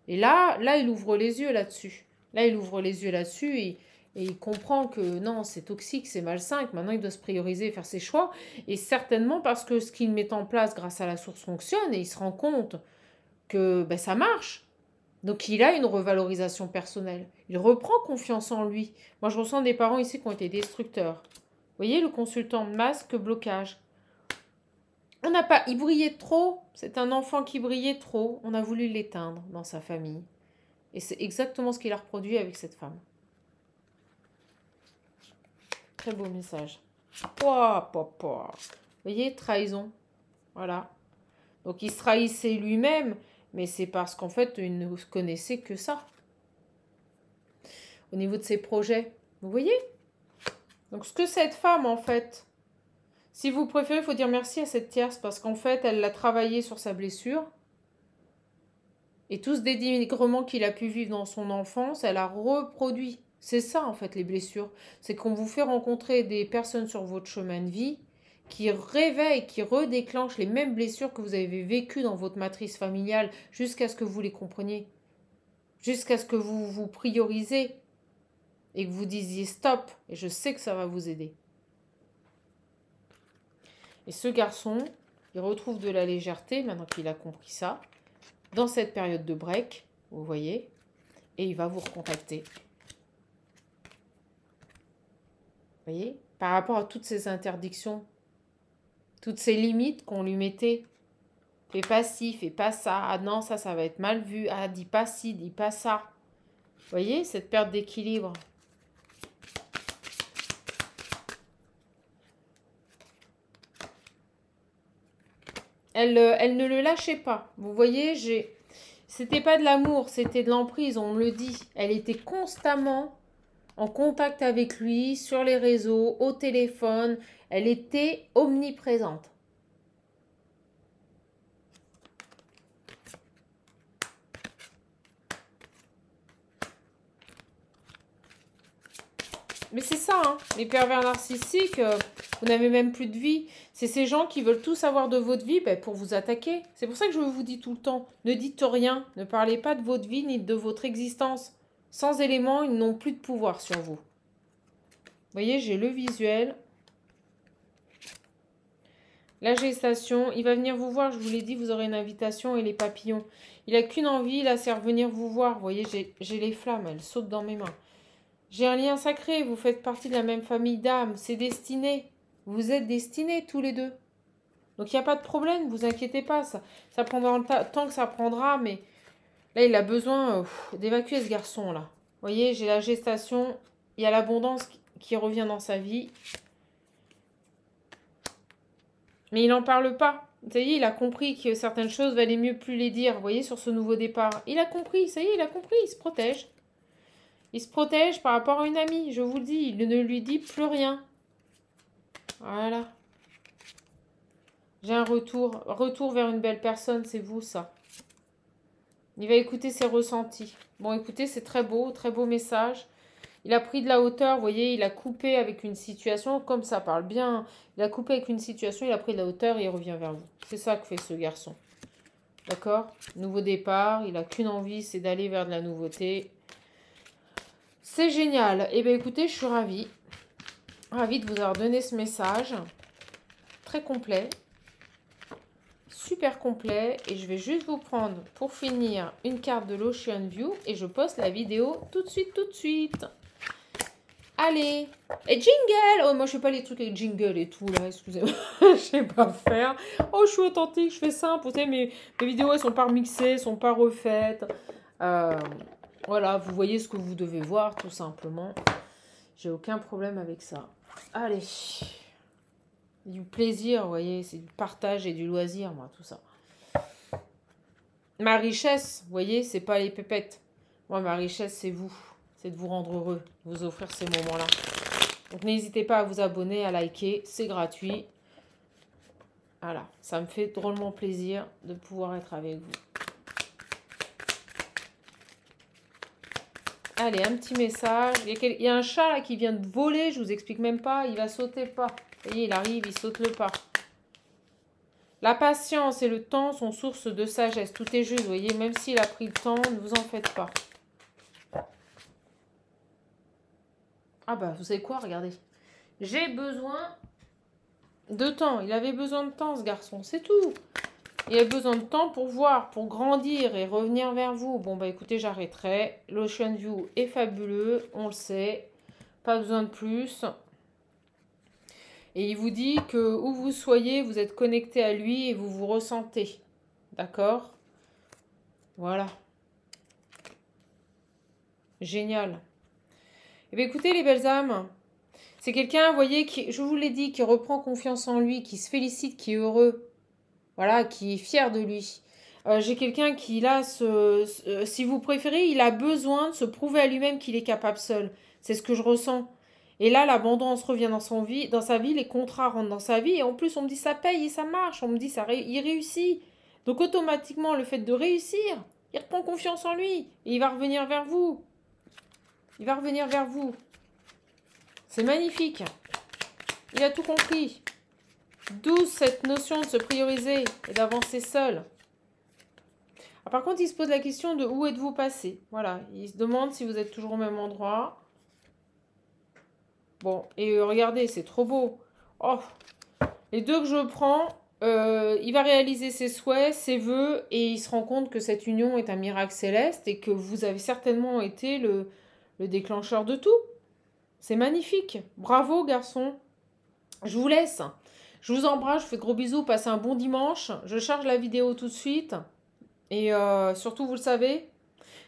Et là, il ouvre les yeux là-dessus. Là, il ouvre les yeux là-dessus et il comprend que non, c'est toxique, c'est malsain, que maintenant il doit se prioriser et faire ses choix. Et certainement parce que ce qu'il met en place grâce à la source fonctionne et il se rend compte que ben, ça marche. Donc il a une revalorisation personnelle. Il reprend confiance en lui. Moi, je ressens des parents ici qui ont été destructeurs. Vous voyez, le consultant masque, blocage. On n'a pas... Il brillait trop. C'est un enfant qui brillait trop. On a voulu l'éteindre dans sa famille. Et c'est exactement ce qu'il a reproduit avec cette femme. Très beau message. Pouah, pouah, pouah. Vous voyez, trahison. Voilà. Donc il se trahissait lui-même, mais c'est parce qu'en fait, il ne connaissait que ça. Au niveau de ses projets. Vous voyez? Donc ce que cette femme, en fait, si vous préférez, il faut dire merci à cette tierce, parce qu'en fait, elle l'a travaillé sur sa blessure. Et tout ce dénigrement qu'il a pu vivre dans son enfance, elle a reproduit. C'est ça, en fait, les blessures. C'est qu'on vous fait rencontrer des personnes sur votre chemin de vie qui réveillent, qui redéclenchent les mêmes blessures que vous avez vécues dans votre matrice familiale jusqu'à ce que vous les compreniez. Jusqu'à ce que vous vous priorisez et que vous disiez stop. Et je sais que ça va vous aider. Et ce garçon, il retrouve de la légèreté maintenant qu'il a compris ça. Dans cette période de break, vous voyez, et il va vous recontacter. Vous voyez, par rapport à toutes ces interdictions, toutes ces limites qu'on lui mettait. Fais pas ci, fais pas ça. Ah non, ça va être mal vu. Ah, dis pas ci, dis pas ça. Vous voyez, cette perte d'équilibre. Elle ne le lâchait pas. Vous voyez, c'était pas de l'amour, c'était de l'emprise, on me le dit. Elle était constamment en contact avec lui, sur les réseaux, au téléphone. Elle était omniprésente. Mais c'est ça, hein, les pervers narcissiques, vous n'avez même plus de vie. C'est ces gens qui veulent tout savoir de votre vie pour vous attaquer. C'est pour ça que je vous dis tout le temps, ne dites rien, ne parlez pas de votre vie ni de votre existence. Sans éléments, ils n'ont plus de pouvoir sur vous. Vous voyez, j'ai le visuel. La gestation, il va venir vous voir, je vous l'ai dit, vous aurez une invitation et les papillons. Il n'a qu'une envie, là, c'est revenir vous voir. Vous voyez, j'ai les flammes, elles sautent dans mes mains. J'ai un lien sacré, vous faites partie de la même famille d'âmes, c'est destiné. Vous êtes destinés tous les deux. Donc il n'y a pas de problème, vous inquiétez pas, ça prendra le temps que ça prendra, mais là il a besoin d'évacuer ce garçon là. Vous voyez, j'ai la gestation, il y a l'abondance qui revient dans sa vie. Mais il n'en parle pas. Ça y est, il a compris que certaines choses valait mieux plus les dire, vous voyez, sur ce nouveau départ. Il a compris, ça y est, il a compris, il se protège. Il se protège par rapport à une amie, je vous le dis, il ne lui dit plus rien. Voilà. J'ai un retour vers une belle personne, c'est vous ça. Il va écouter ses ressentis. Bon, écoutez, c'est très beau message. Il a pris de la hauteur, vous voyez, il a coupé avec une situation, comme ça parle bien. Il a coupé avec une situation, il a pris de la hauteur et il revient vers vous. C'est ça que fait ce garçon. D'accord? Nouveau départ, il n'a qu'une envie, c'est d'aller vers de la nouveauté. C'est génial. Eh bien, écoutez, je suis ravie. Ravie de vous avoir donné ce message. Très complet. Super complet. Et je vais juste vous prendre, pour finir, une carte de l'Ocean View. Et je poste la vidéo tout de suite. Allez. Et jingle! Oh, moi, je fais pas les trucs avec jingle et tout, là. Excusez-moi. Je sais pas faire. Oh, je suis authentique, je fais simple. Vous savez, mes vidéos, elles sont pas remixées, elles sont pas refaites. Voilà, vous voyez ce que vous devez voir, tout simplement. J'ai aucun problème avec ça. Allez. Du plaisir, vous voyez, c'est du partage et du loisir, moi, tout ça. Ma richesse, vous voyez, c'est pas les pépettes. Moi, ma richesse, c'est vous. C'est de vous rendre heureux, de vous offrir ces moments-là. Donc n'hésitez pas à vous abonner, à liker, c'est gratuit. Voilà, ça me fait drôlement plaisir de pouvoir être avec vous. Allez, un petit message. Il y a un chat là qui vient de voler, je vous explique même pas, il va sauter le pas. Vous voyez, il arrive, il saute le pas. La patience et le temps sont source de sagesse. Tout est juste, vous voyez, même s'il a pris le temps, ne vous en faites pas. Ah bah, vous savez quoi, regardez. J'ai besoin de temps. Il avait besoin de temps, ce garçon, c'est tout. Il avait besoin de temps pour voir, pour grandir et revenir vers vous. Bon, bah écoutez, j'arrêterai. L'Ocean View est fabuleux, on le sait. Pas besoin de plus. Et il vous dit que où vous soyez, vous êtes connecté à lui et vous vous ressentez. D'accord? Voilà. Génial. Eh bien, écoutez, les belles âmes, c'est quelqu'un, vous voyez, qui, je vous l'ai dit, qui reprend confiance en lui, qui se félicite, qui est heureux. Voilà, qui est fier de lui. J'ai quelqu'un qui, là, si vous préférez, il a besoin de se prouver à lui-même qu'il est capable seul. C'est ce que je ressens. Et là, l'abondance revient dans sa vie, les contrats rentrent dans sa vie, et en plus, on me dit ça paye et ça marche. On me dit il réussit. Donc, automatiquement, le fait de réussir, il reprend confiance en lui, et il va revenir vers vous. Il va revenir vers vous. C'est magnifique. Il a tout compris. D'où cette notion de se prioriser et d'avancer seul. Ah, par contre, il se pose la question de où êtes-vous passé. Voilà, il se demande si vous êtes toujours au même endroit. Bon, et regardez, c'est trop beau. Oh, les deux que je prends, il va réaliser ses souhaits, ses vœux, et il se rend compte que cette union est un miracle céleste et que vous avez certainement été le déclencheur de tout. C'est magnifique. Bravo, garçon. Je vous laisse. Je vous embrasse, je vous fais de gros bisous, passez un bon dimanche. Je charge la vidéo tout de suite. Et surtout, vous le savez,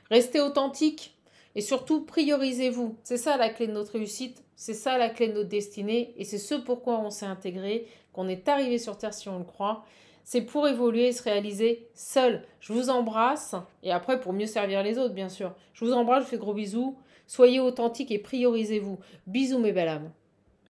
restez authentique. Et surtout, priorisez-vous. C'est ça la clé de notre réussite. C'est ça la clé de notre destinée. Et c'est ce pourquoi on s'est intégré, qu'on est arrivé sur Terre si on le croit. C'est pour évoluer et se réaliser seul. Je vous embrasse. Et après, pour mieux servir les autres, bien sûr. Je vous embrasse, je vous fais de gros bisous. Soyez authentique et priorisez-vous. Bisous mes belles âmes.